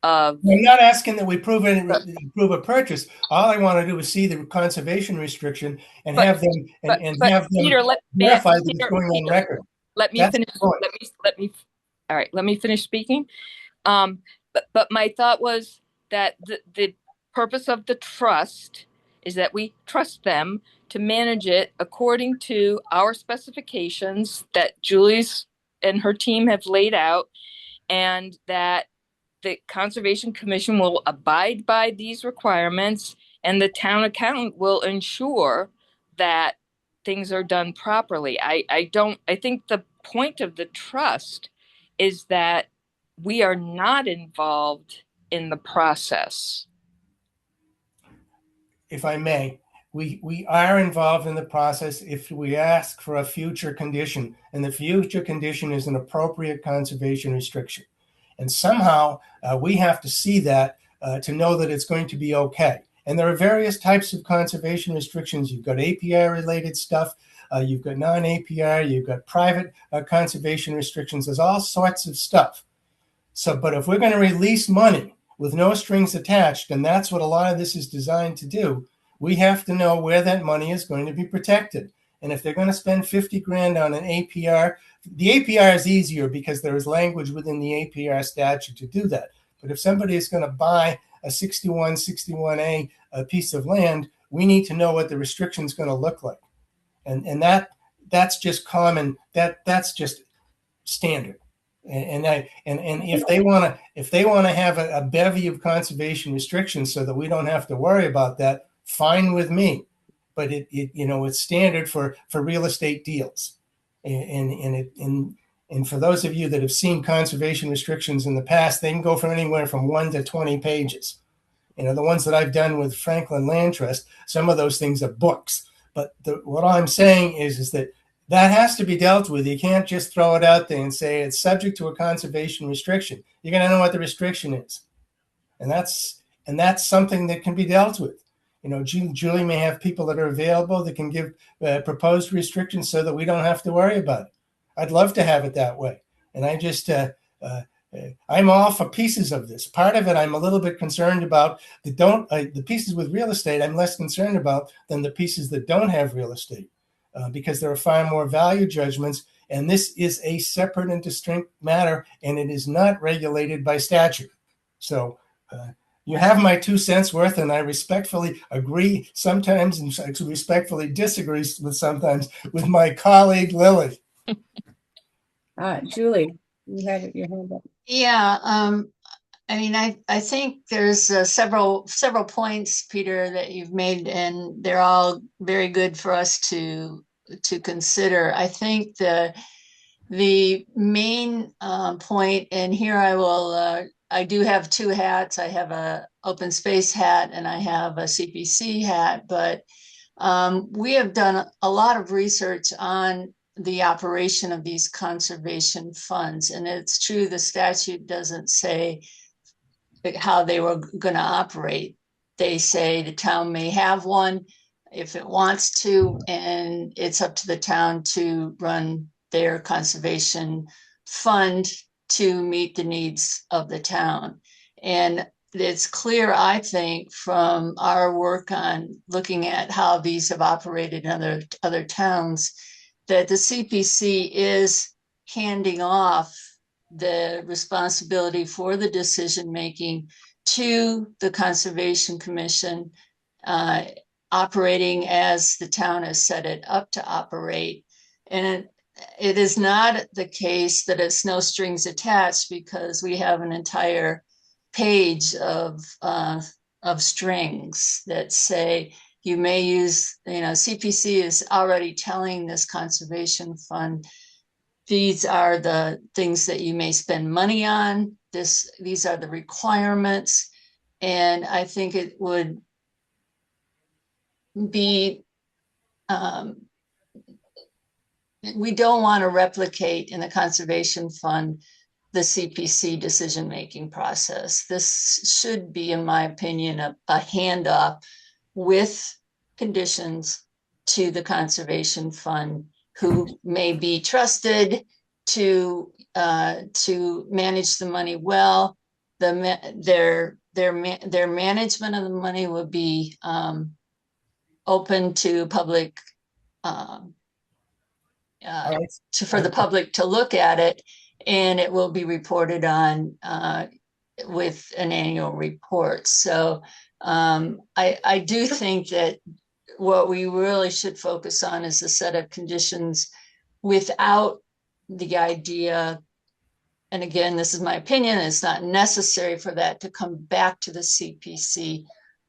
of. I'm not asking that we approve a purchase. All I want to do is see the conservation restriction and have them Peter, verify that it's going on record. Let me finish. Let me finish speaking. But my thought was that the purpose of the trust is that we trust them to manage it according to our specifications that Julie's and her team have laid out, and that the Conservation Commission will abide by these requirements, and the town accountant will ensure that things are done properly. I think the point of the trust is that we are not involved in the process. If I may, we are involved in the process if we ask for a future condition, and the future condition is an appropriate conservation restriction. And somehow we have to see that to know that it's going to be okay. And there are various types of conservation restrictions. You've got APR related stuff. You've got non-APR. You've got private conservation restrictions. There's all sorts of stuff. So, but if we're going to release money with no strings attached, and that's what a lot of this is designed to do, we have to know where that money is going to be protected. And if they're going to spend 50 grand on an APR, the APR is easier because there is language within the APR statute to do that. But if somebody is going to buy a 61A piece of land, we need to know what the restriction is going to look like. And that's just common. That's just standard. And if they want to have a bevy of conservation restrictions so that we don't have to worry about that, fine with me. But it's standard for real estate deals. And for those of you that have seen conservation restrictions in the past, they can go from anywhere from 1 to 20 pages. The ones that I've done with Franklin Land Trust, some of those things are books. But what I'm saying is that has to be dealt with. You can't just throw it out there and say it's subject to a conservation restriction. You're going to know what the restriction is. And that's something that can be dealt with. Julie may have people that are available that can give proposed restrictions so that we don't have to worry about it. I'd love to have it that way. And I just, I'm all for pieces of this. Part of it I'm a little bit concerned about the pieces with real estate I'm less concerned about than the pieces that don't have real estate because there are far more value judgments. And this is a separate and distinct matter, and it is not regulated by statute. So, you have my 2 cents worth, and I respectfully agree sometimes and respectfully disagree sometimes with my colleague, Lily. Julie, you had your hand up. Yeah, I mean, I think there's several points, Peter, that you've made, and they're all very good for us to consider. I think the main point, and here I do have 2 hats. I have a open space hat and I have a CPC hat, but We have done a lot of research on the operation of these conservation funds, and it's true the statute doesn't say how they were going to operate. They say the town may have one if it wants to, and it's up to the town to run their conservation fund to meet the needs of the town. And it's clear, I think, from our work on looking at how these have operated in other towns, that the CPC is handing off the responsibility for the decision making to the Conservation Commission, operating as the town has set it up to operate. And it is not the case that it's no strings attached, because we have an entire page of strings that say you may use, CPC is already telling this conservation fund, these are the things that you may spend money on. These are the requirements. And I think it would be, we don't want to replicate in the conservation fund the CPC decision-making process. This should be, in my opinion, a handoff with conditions to the conservation fund, who may be trusted to manage the money well. Their management of the money will be open to public, for the public to look at it, and it will be reported on with an annual report. So I do think that what we really should focus on is a set of conditions without the idea, and again, this is my opinion, it's not necessary for that to come back to the CPC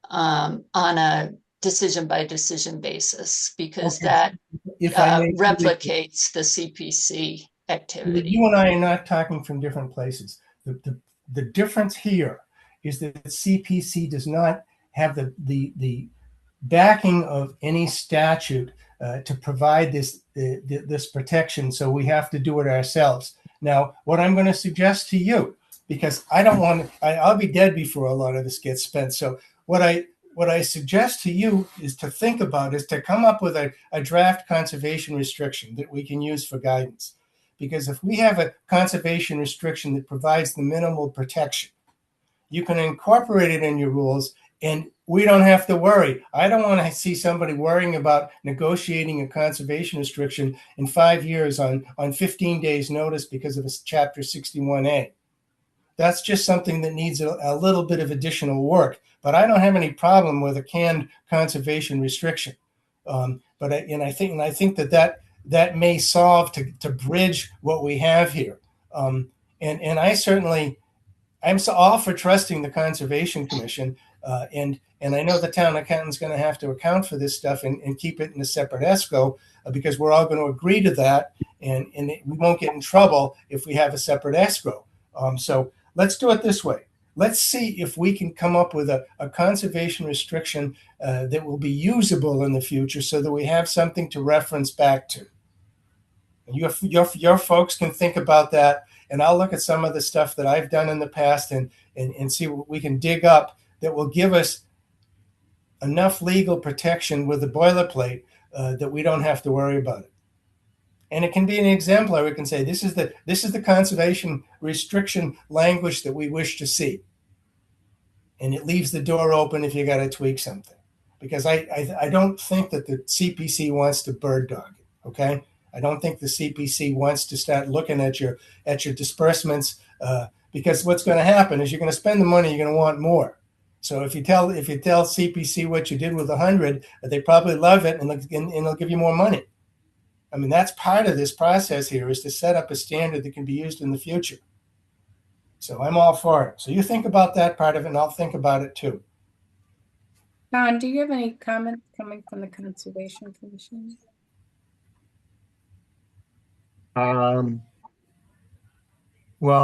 on a decision by decision basis, because that replicates the CPC activity. You and I are not talking from different places. The difference here is that CPC does not have the backing of any statute to provide this protection, so we have to do it ourselves. Now, what I'm going to suggest to you, because I don't want to, I'll be dead before a lot of this gets spent. So what I suggest to you is to think about is to come up with a draft conservation restriction that we can use for guidance. Because if we have a conservation restriction that provides the minimal protection, you can incorporate it in your rules, and we don't have to worry. I don't want to see somebody worrying about negotiating a conservation restriction in 5 years on 15 days notice because of a Chapter 61A. That's just something that needs a little bit of additional work. But I don't have any problem with a canned conservation restriction. I think that may solve to bridge what we have here. And I'm all for trusting the Conservation Commission. And I know the town accountant's going to have to account for this stuff and keep it in a separate escrow, because we're all going to agree to that, and we won't get in trouble if we have a separate escrow. So let's do it this way. Let's see if we can come up with a conservation restriction that will be usable in the future, so that we have something to reference back to. And your folks can think about that, and I'll look at some of the stuff that I've done in the past and see what we can dig up that will give us enough legal protection with the boilerplate that we don't have to worry about it. And it can be an exemplar. We can say this is the conservation restriction language that we wish to see, and it leaves the door open if you got to tweak something. Because I don't think that the CPC wants to bird dog it. Okay, I don't think the CPC wants to start looking at your disbursements, because what's going to happen is you're going to spend the money, you're going to want more. So if you tell CPC what you did with 100, they probably love it, and they'll give you more money. I mean, that's part of this process here, is to set up a standard that can be used in the future. So I'm all for it. So you think about that part of it, and I'll think about it too. Don, do you have any comments coming from the Conservation Commission? Well,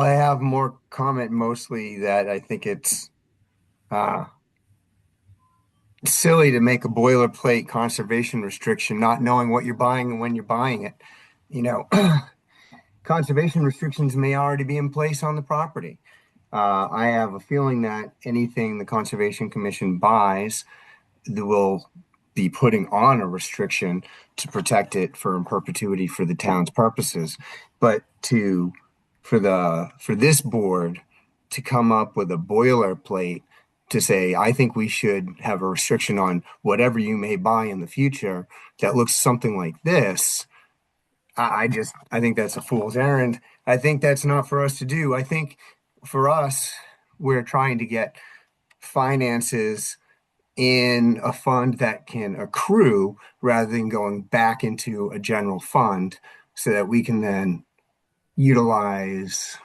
I have more comment, mostly that I think it's silly to make a boilerplate conservation restriction, not knowing what you're buying and when you're buying it. You know, conservation restrictions may already be in place on the property. I have a feeling that anything the Conservation Commission buys will be putting on a restriction to protect it for in perpetuity for the town's purposes. But for this board to come up with a boilerplate to say, I think we should have a restriction on whatever you may buy in the future that looks something like this. I think that's a fool's errand. I think that's not for us to do. I think for us, we're trying to get finances in a fund that can accrue rather than going back into a general fund so that we can then utilize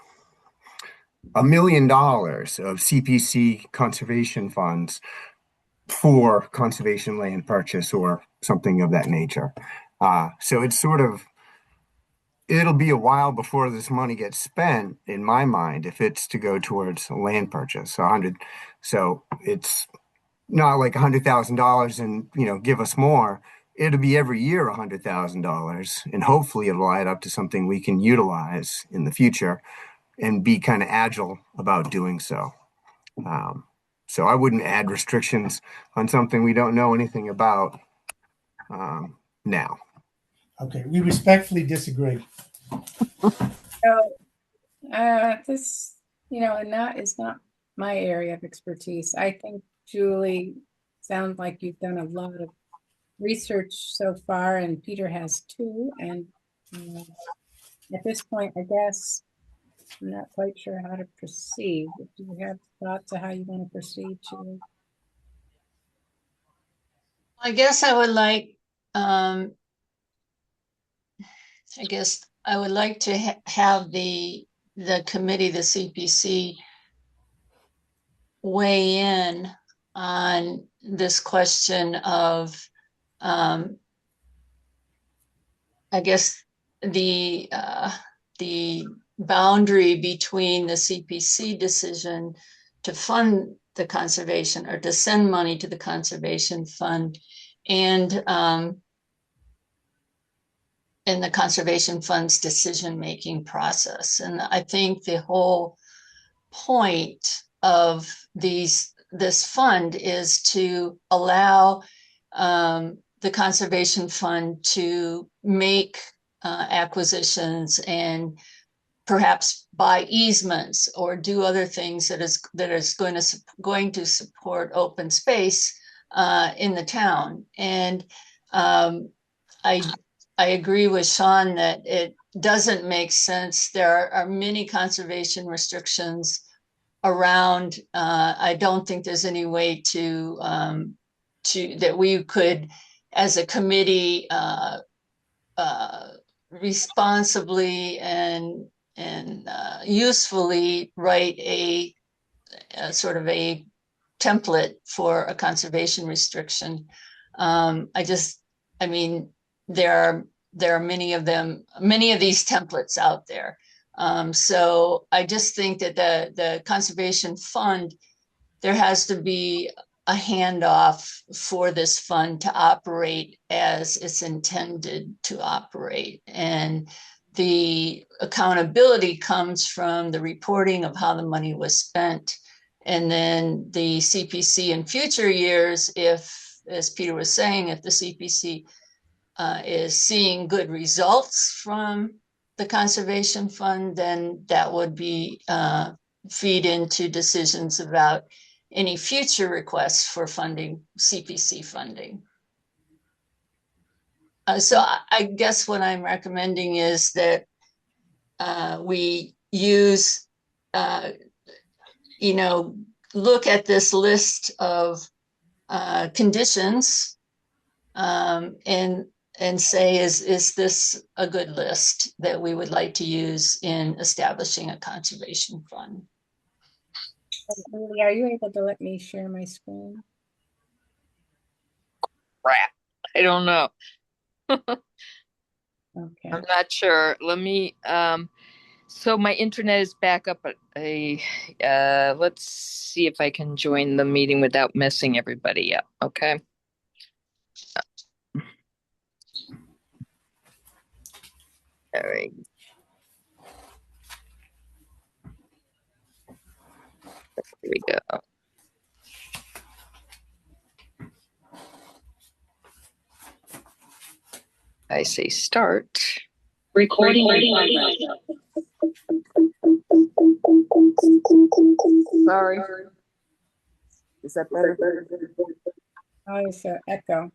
$1 million of CPC conservation funds for conservation land purchase or something of that nature. So it's sort of, it'll be a while before this money gets spent, in my mind, if it's to go towards a land purchase. 100, so it's not like $100,000 and give us more. It'll be every year $100,000, and hopefully it'll add up to something we can utilize in the future and be kind of agile about doing so. So I wouldn't add restrictions on something we don't know anything about now. Okay, we respectfully disagree. So, this, and that is not my area of expertise. I think, Julie, sounds like you've done a lot of research so far, and Peter has too. And at this point, I guess I'm not quite sure how to proceed. Do you have thoughts of how you want to proceed, Julie? I guess I would like, I guess I would like to have the committee, the CPC, weigh in on this question of, I guess the boundary between the CPC decision to fund the conservation or to send money to the conservation fund and the conservation fund's decision-making process. And I think the whole point of this fund is to allow the conservation fund to make acquisitions and perhaps buy easements or do other things that is going to support open space in the town. And I agree with Sean that it doesn't make sense. There are many conservation restrictions around. I don't think there's any way to that we could, as a committee, responsibly and usefully write a sort of a template for a conservation restriction. I mean, there are many of these templates out there. So I just think that the conservation fund, there has to be a handoff for this fund to operate as it's intended to operate. And the accountability comes from the reporting of how the money was spent. And then the CPC in future years, if, as Peter was saying, if the CPC is seeing good results from the conservation fund, then that would be feed into decisions about any future requests for funding, CPC funding. So I guess what I'm recommending is that we use, look at this list of conditions and say, is this a good list that we would like to use in establishing a conservation fund? Julie, are you able to let me share my screen? Crap. I don't know. Okay. I'm not sure. Let me, So my internet is back up at let's see if I can join the meeting without messing everybody up. Okay. All right. Here we go. I say start. Recording. Sorry. Is that better? Oh, it's an echo.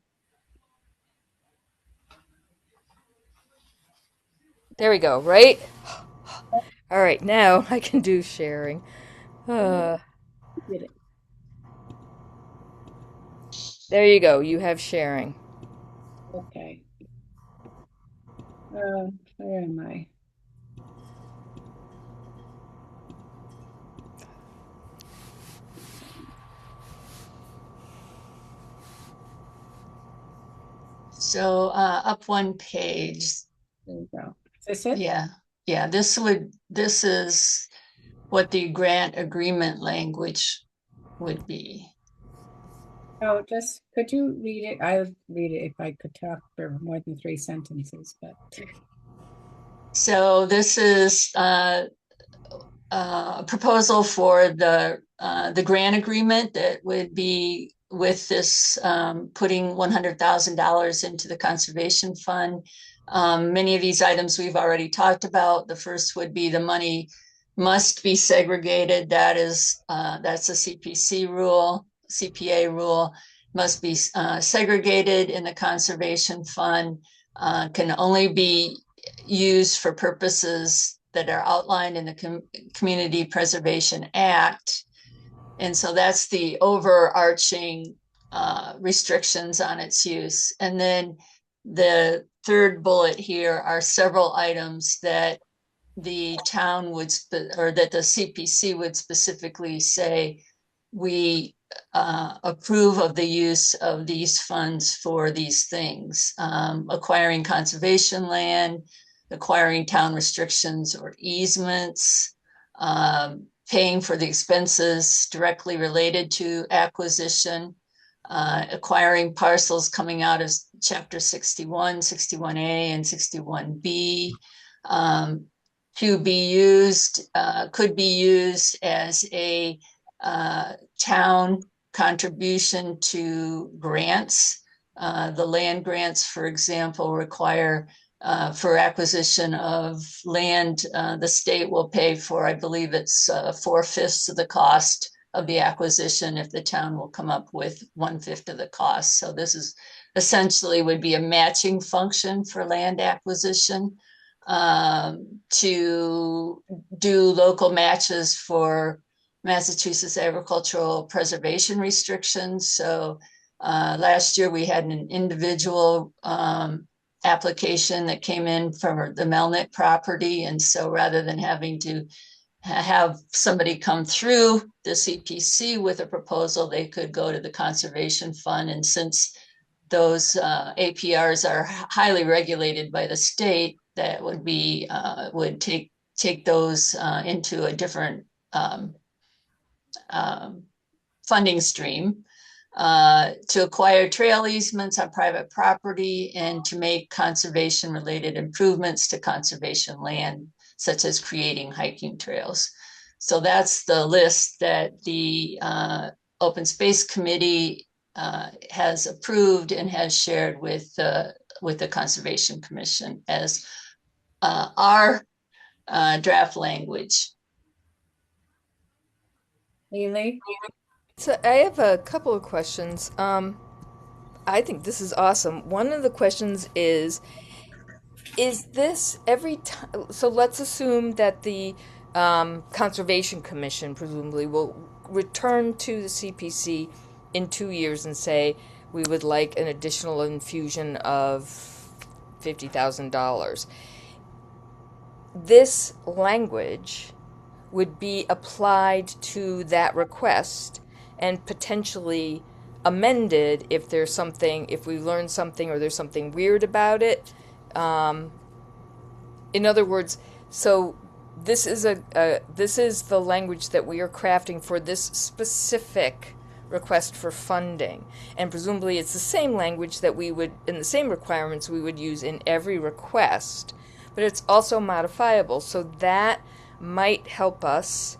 There we go, right? All right, now I can do sharing. There you go. You have sharing. Okay. Where am I? So up one page. There you go. Is this it? Yeah. This is what the grant agreement language would be. Oh, just could you read it? I would read it if I could talk for more than 3 sentences, but So this is a proposal for the grant agreement that would be with this putting $100,000 into the conservation fund. Many of these items we've already talked about. The first would be the money must be segregated. That's a CPA rule, must be segregated in the conservation fund, can only be used for purposes that are outlined in the Community Preservation Act. And so that's the overarching restrictions on its use. And then the third bullet here are several items that the town would, or that the CPC would specifically say, we approve of the use of these funds for these things, acquiring conservation land, acquiring town restrictions or easements, paying for the expenses directly related to acquisition, acquiring parcels coming out of Chapter 61, 61A, and 61B, to be used, could be used as a town contribution to grants. The land grants, for example, require for acquisition of land, the state will pay for, I believe it's 4/5 of the cost of the acquisition if the town will come up with 1/5 of the cost. So this is essentially would be a matching function for land acquisition, to do local matches for Massachusetts agricultural preservation restrictions. So last year we had an individual application that came in from the Melnick property. And so rather than having to have somebody come through the CPC with a proposal, they could go to the conservation fund. And since those APRs are highly regulated by the state, that would be would take those into a different funding stream, to acquire trail easements on private property and to make conservation related improvements to conservation land, such as creating hiking trails. So that's the list that the Open Space Committee has approved and has shared with the Conservation Commission as our draft language. Lily? So I have a couple of questions. I think this is awesome. One of the questions is this every time? So let's assume that the Conservation Commission presumably will return to the CPC in 2 years and say, we would like an additional infusion of $50,000. This language would be applied to that request and potentially amended if there's something, if we learn something or there's something weird about it. In other words, so this is this is the language that we are crafting for this specific request for funding, and presumably it's the same language that we would, in the same requirements we would use in every request, but it's also modifiable, so that might help us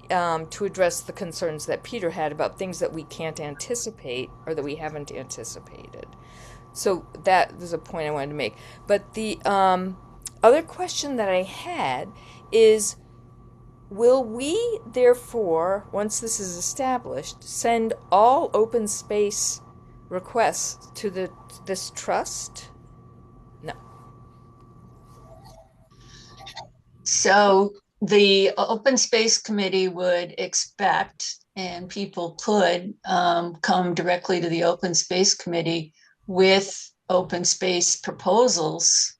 to address the concerns that Peter had about things that we can't anticipate or that we haven't anticipated. So that was a point I wanted to make. But the other question that I had is, will we therefore, once this is established, send all open space requests to this trust? No. So the Open Space Committee would expect, and people could come directly to the Open Space Committee with open space proposals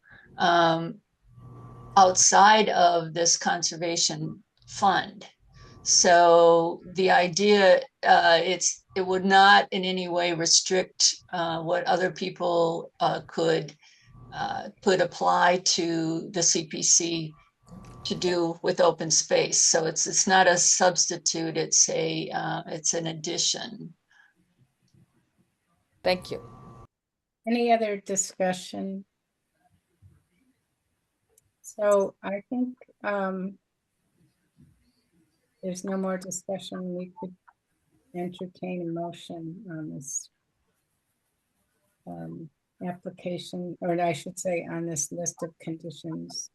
outside of this conservation fund. So the idea, it would not in any way restrict what other people could apply to the CPC to do with open space. So it's not a substitute, it's an addition. Thank you. Any other discussion? So I think there's no more discussion. We could entertain a motion on this application, or I should say on this list of conditions.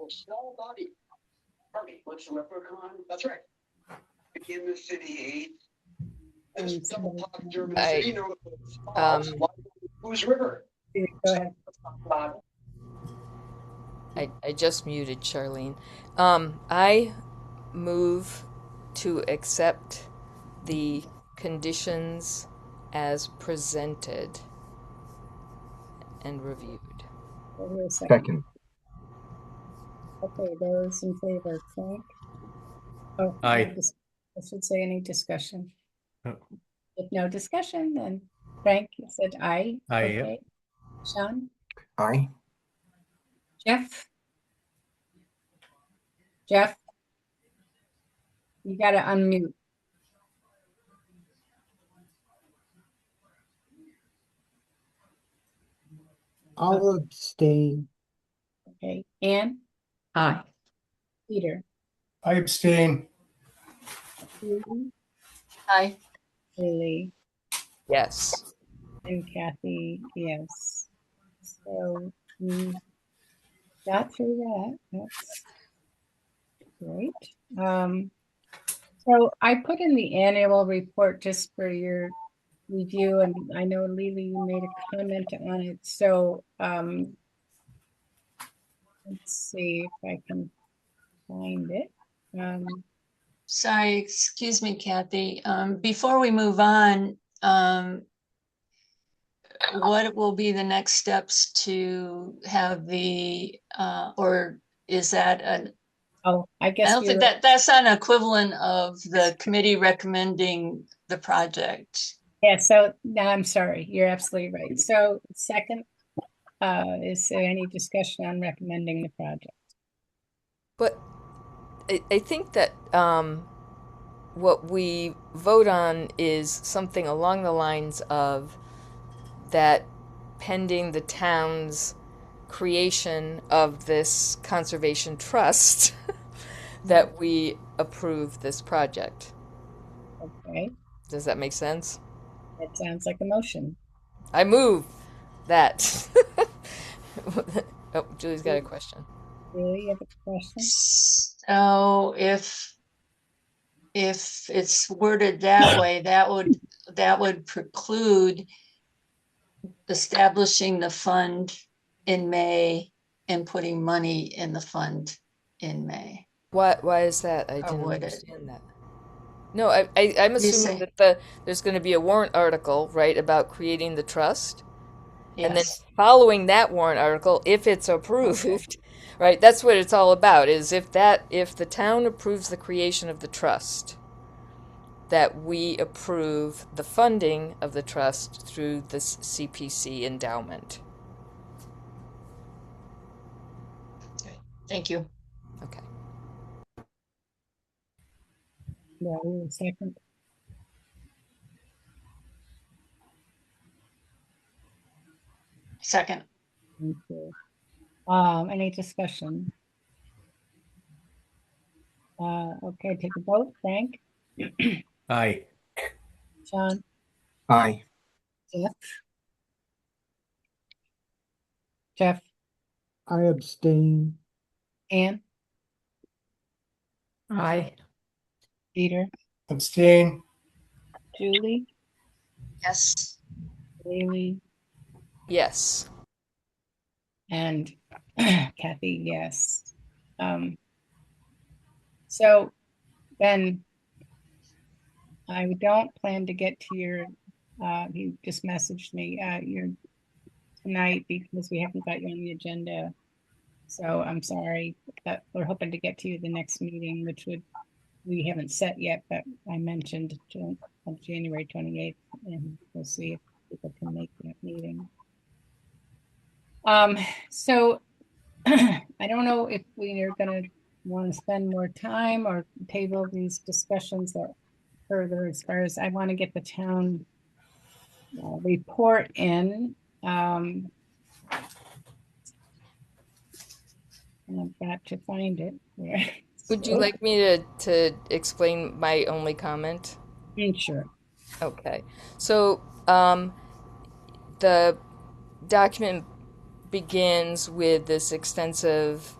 Small body. Harvey, what's the leprechaun? That's right. In the city. And double pop German city. Whose river? Go ahead. I just muted Charlene. I move to accept the conditions as presented and reviewed. Second. Okay, those in favor, Frank? Oh, Aye. I should say any discussion. Oh. If no discussion, then Frank said aye. Aye, Okay. yep. Sean? Aye. Jeff? Jeff? You gotta unmute. I'll abstain. Okay, Ann? Aye. Peter? I abstain. Susan? Hi. Lily? Yes. And Kathy, yes. So we got through that. That's great. So I put in the annual report just for your review, and I know Lily, you made a comment on it. So let's see if I can find it. Sorry, excuse me, Kathy. Before we move on, what will be the next steps to have the, or is that an, Oh, I guess I don't think that's not an equivalent of the committee recommending the project. Yeah, so I'm sorry, you're absolutely right. So second, is there any discussion on recommending the project? But I think that what we vote on is something along the lines of that pending the town's creation of this conservation trust that we approve this project. Okay, Does that make sense? that sounds like a motion. I move that. Oh, Julie's got a question. Really, you have a question? So if it's worded that way, that would preclude establishing the fund in May and putting money in the fund in May. Why is that? I Or didn't would it? understand that. No, I'm assuming say- that there's going to be a warrant article, right, about creating the trust. And then Yes. following that warrant article, if it's approved, right, that's what it's all about, is if the town approves the creation of the trust, that we approve the funding of the trust through this CPC endowment. Thank you. Okay. Yeah, we will second. Second. Thank you. Any discussion? Okay, take a vote. Frank, Aye. John, Aye. Jeff? Jeff, I abstain. Ann, Aye. Peter, Abstain. Julie, Yes. Haley, Yes. and Kathy, yes. So Ben, I don't plan to get to your, he just messaged me, your tonight because we haven't got you on the agenda. So I'm sorry, but we're hoping to get to you the next meeting, which we haven't set yet, but I mentioned on January 28th, and we'll see if people can make that meeting. So I don't know if we are gonna want to spend more time or table these discussions that further as far as I want to get the town report in. And I've got to find it. Yeah. Would you like me to explain my only comment? Sure. Okay. So, the document begins with this extensive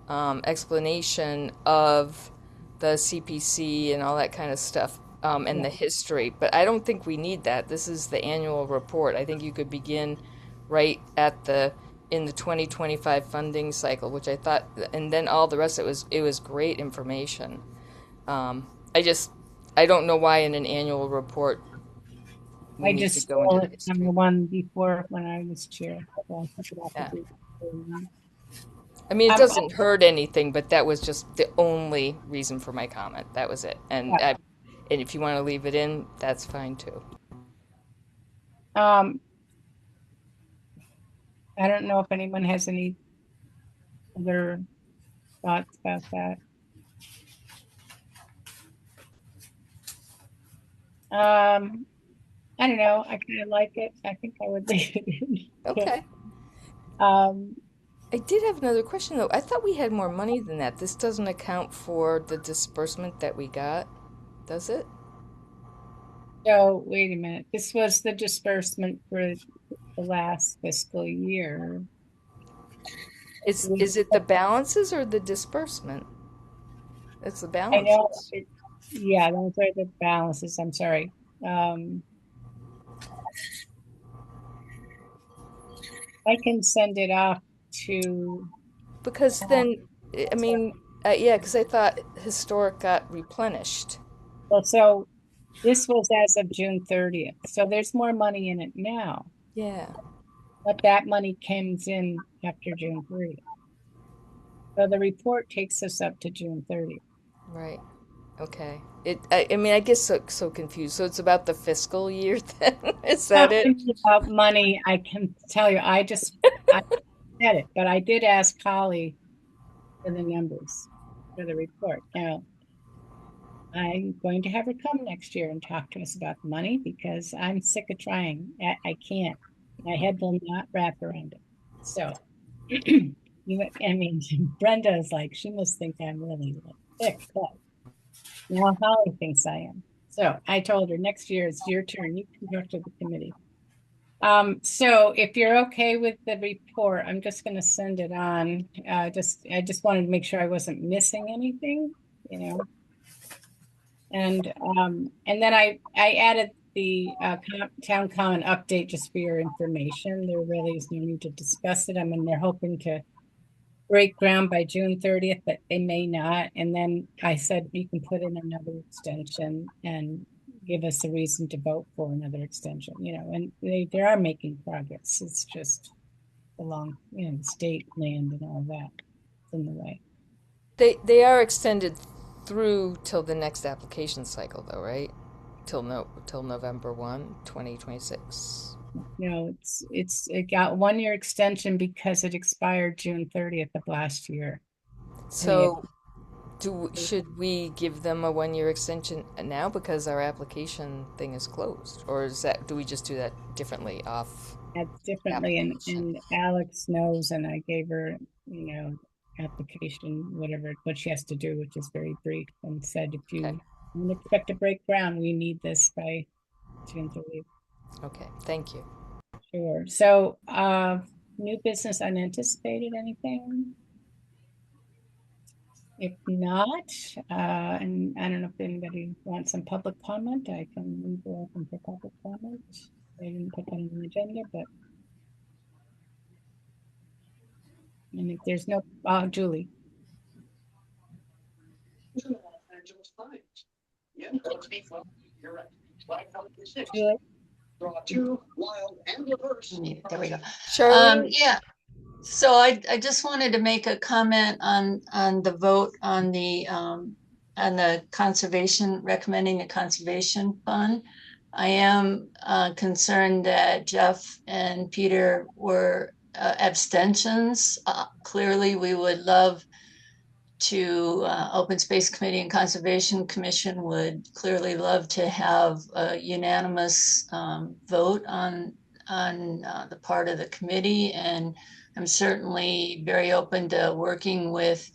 explanation of the CPC and all that kind of stuff, and the history. But I don't think we need that. This is the annual report. I think you could begin right in the 2025 funding cycle, which I thought, and then all the rest of it was great information. I don't know why in an annual report we I need just to go into saw the it history. on the one before when I was chair. So Yeah. I mean, it Um, doesn't hurt anything, but that was just the only reason for my comment. That was it. And Yeah. and if you want to leave it in, that's fine too. I don't know if anyone has any other thoughts about that. I don't know. I kind of like it. I think I would leave it in. Okay. Um, I did have another question though. I thought we had more money than that. This doesn't account for the disbursement that we got, does it? so wait a minute. This was the disbursement for the last fiscal year. Is it the balances or the disbursement? It's the I know. balances. Yeah, those are the balances. I'm sorry. I can send it off to. Because then, I mean, yeah, because I thought historic got replenished. Well, so this was as of June 30th. So there's more money in it now, Yeah. but that money comes in after June 30th. So the report takes us up to June 30th. Right. Okay. I mean, I get so confused. So it's about the fiscal year then? Is that it? Talking about money, I can tell you, I said it, but I did ask Holly for the numbers for the report. Now, I'm going to have her come next year and talk to us about the money because I'm sick of trying. I can't. My head will not wrap around it. So, I mean, Brenda is like, she must think I'm really thick, but now Holly thinks I am. So I told her next year it's your turn. You can talk to the committee. So if you're okay with the report, I'm just going to send it on. I just wanted to make sure I wasn't missing anything, you know. And then I added the town common update just for your information. There really is no need to discuss it. I mean, they're hoping to break ground by June 30th, but they may not. And then I said you can put in another extension and give us a reason to vote for another extension, you know, and they are making progress. It's just along, you know, state land and all that in the way. They are extended through till the next application cycle though, right? Till November 1, 2026. No, it got 1 year extension because it expired June 30th of last year. So Should we give them a 1-year extension now because our application thing is closed? Or do we just do that differently off? That's differently, and Alex knows, and I gave her, application, whatever, what she has to do, which is very brief, and said, if you don't expect to break ground, we need this by June 30th. Okay, thank you. Sure. So, new business unanticipated, anything? If not, and I don't know if anybody wants some public comment, I can leave it open for public comment. I didn't put that on the agenda, but. And if there's no, Julie. You're right. Like how it is six. Julie? Draw two, wild, and reverse. There we go. Charlene? Yeah. So I just wanted to make a comment on the vote on the conservation, recommending a conservation fund. I am concerned that Jeff and Peter were abstentions. Clearly, we would love to, Open Space Committee and Conservation Commission would clearly love to have a unanimous vote on the part of the committee, and I'm certainly very open to working with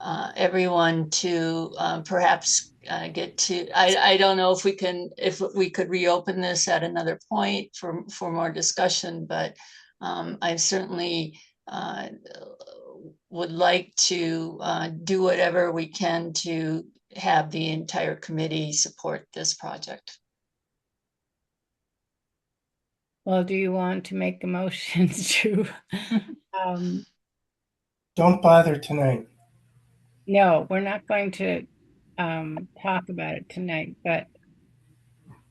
everyone to perhaps get to. I don't know if we could reopen this at another point for more discussion, but I certainly would like to do whatever we can to have the entire committee support this project. Well, do you want to make a motion to, Don't bother tonight. no, we're not going to talk about it tonight, but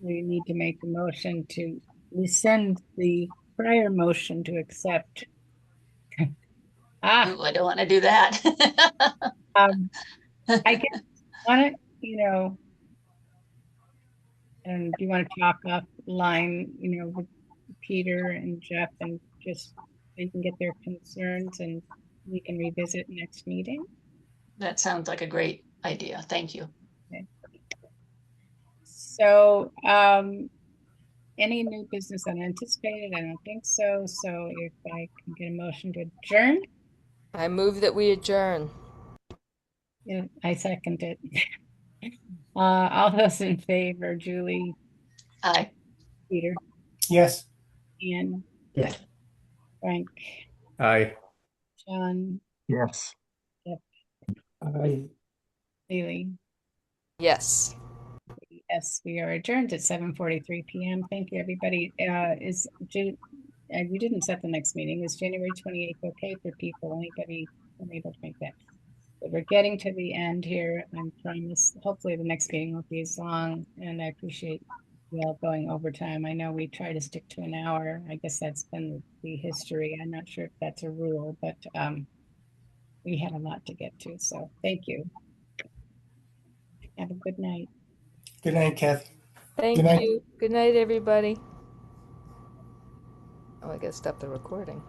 we need to make a motion to rescind the prior motion to accept. Ooh, I don't want to do that. I guess want to, and do you want to talk offline, with Peter and Jeff, and just they can get their concerns and we can revisit next meeting? That sounds like a great idea. Thank you. Okay. So, any new business unanticipated? I don't think so. So if I can get a motion to adjourn. I move that we adjourn. Yeah, I second it. All those in favor, Julie? Aye. Peter? Yes. Ian? Yes. Frank? Aye. John? Yes. Yep. I Lily? Yes. Yes, we are adjourned at 7:43 p.m. Thank you, everybody. You didn't set the next meeting. Is January 28th okay for people? Anybody unable to make that? But we're getting to the end here. I promise. Hopefully the next meeting won't be as long, and I appreciate you all going overtime. I know we try to stick to an hour. I guess that's been the history. I'm not sure if that's a rule, but we had a lot to get to. So thank you. Have a good night. Good night, Kathy. Thank Good night. you. Good night, everybody. Oh, I gotta stop the recording.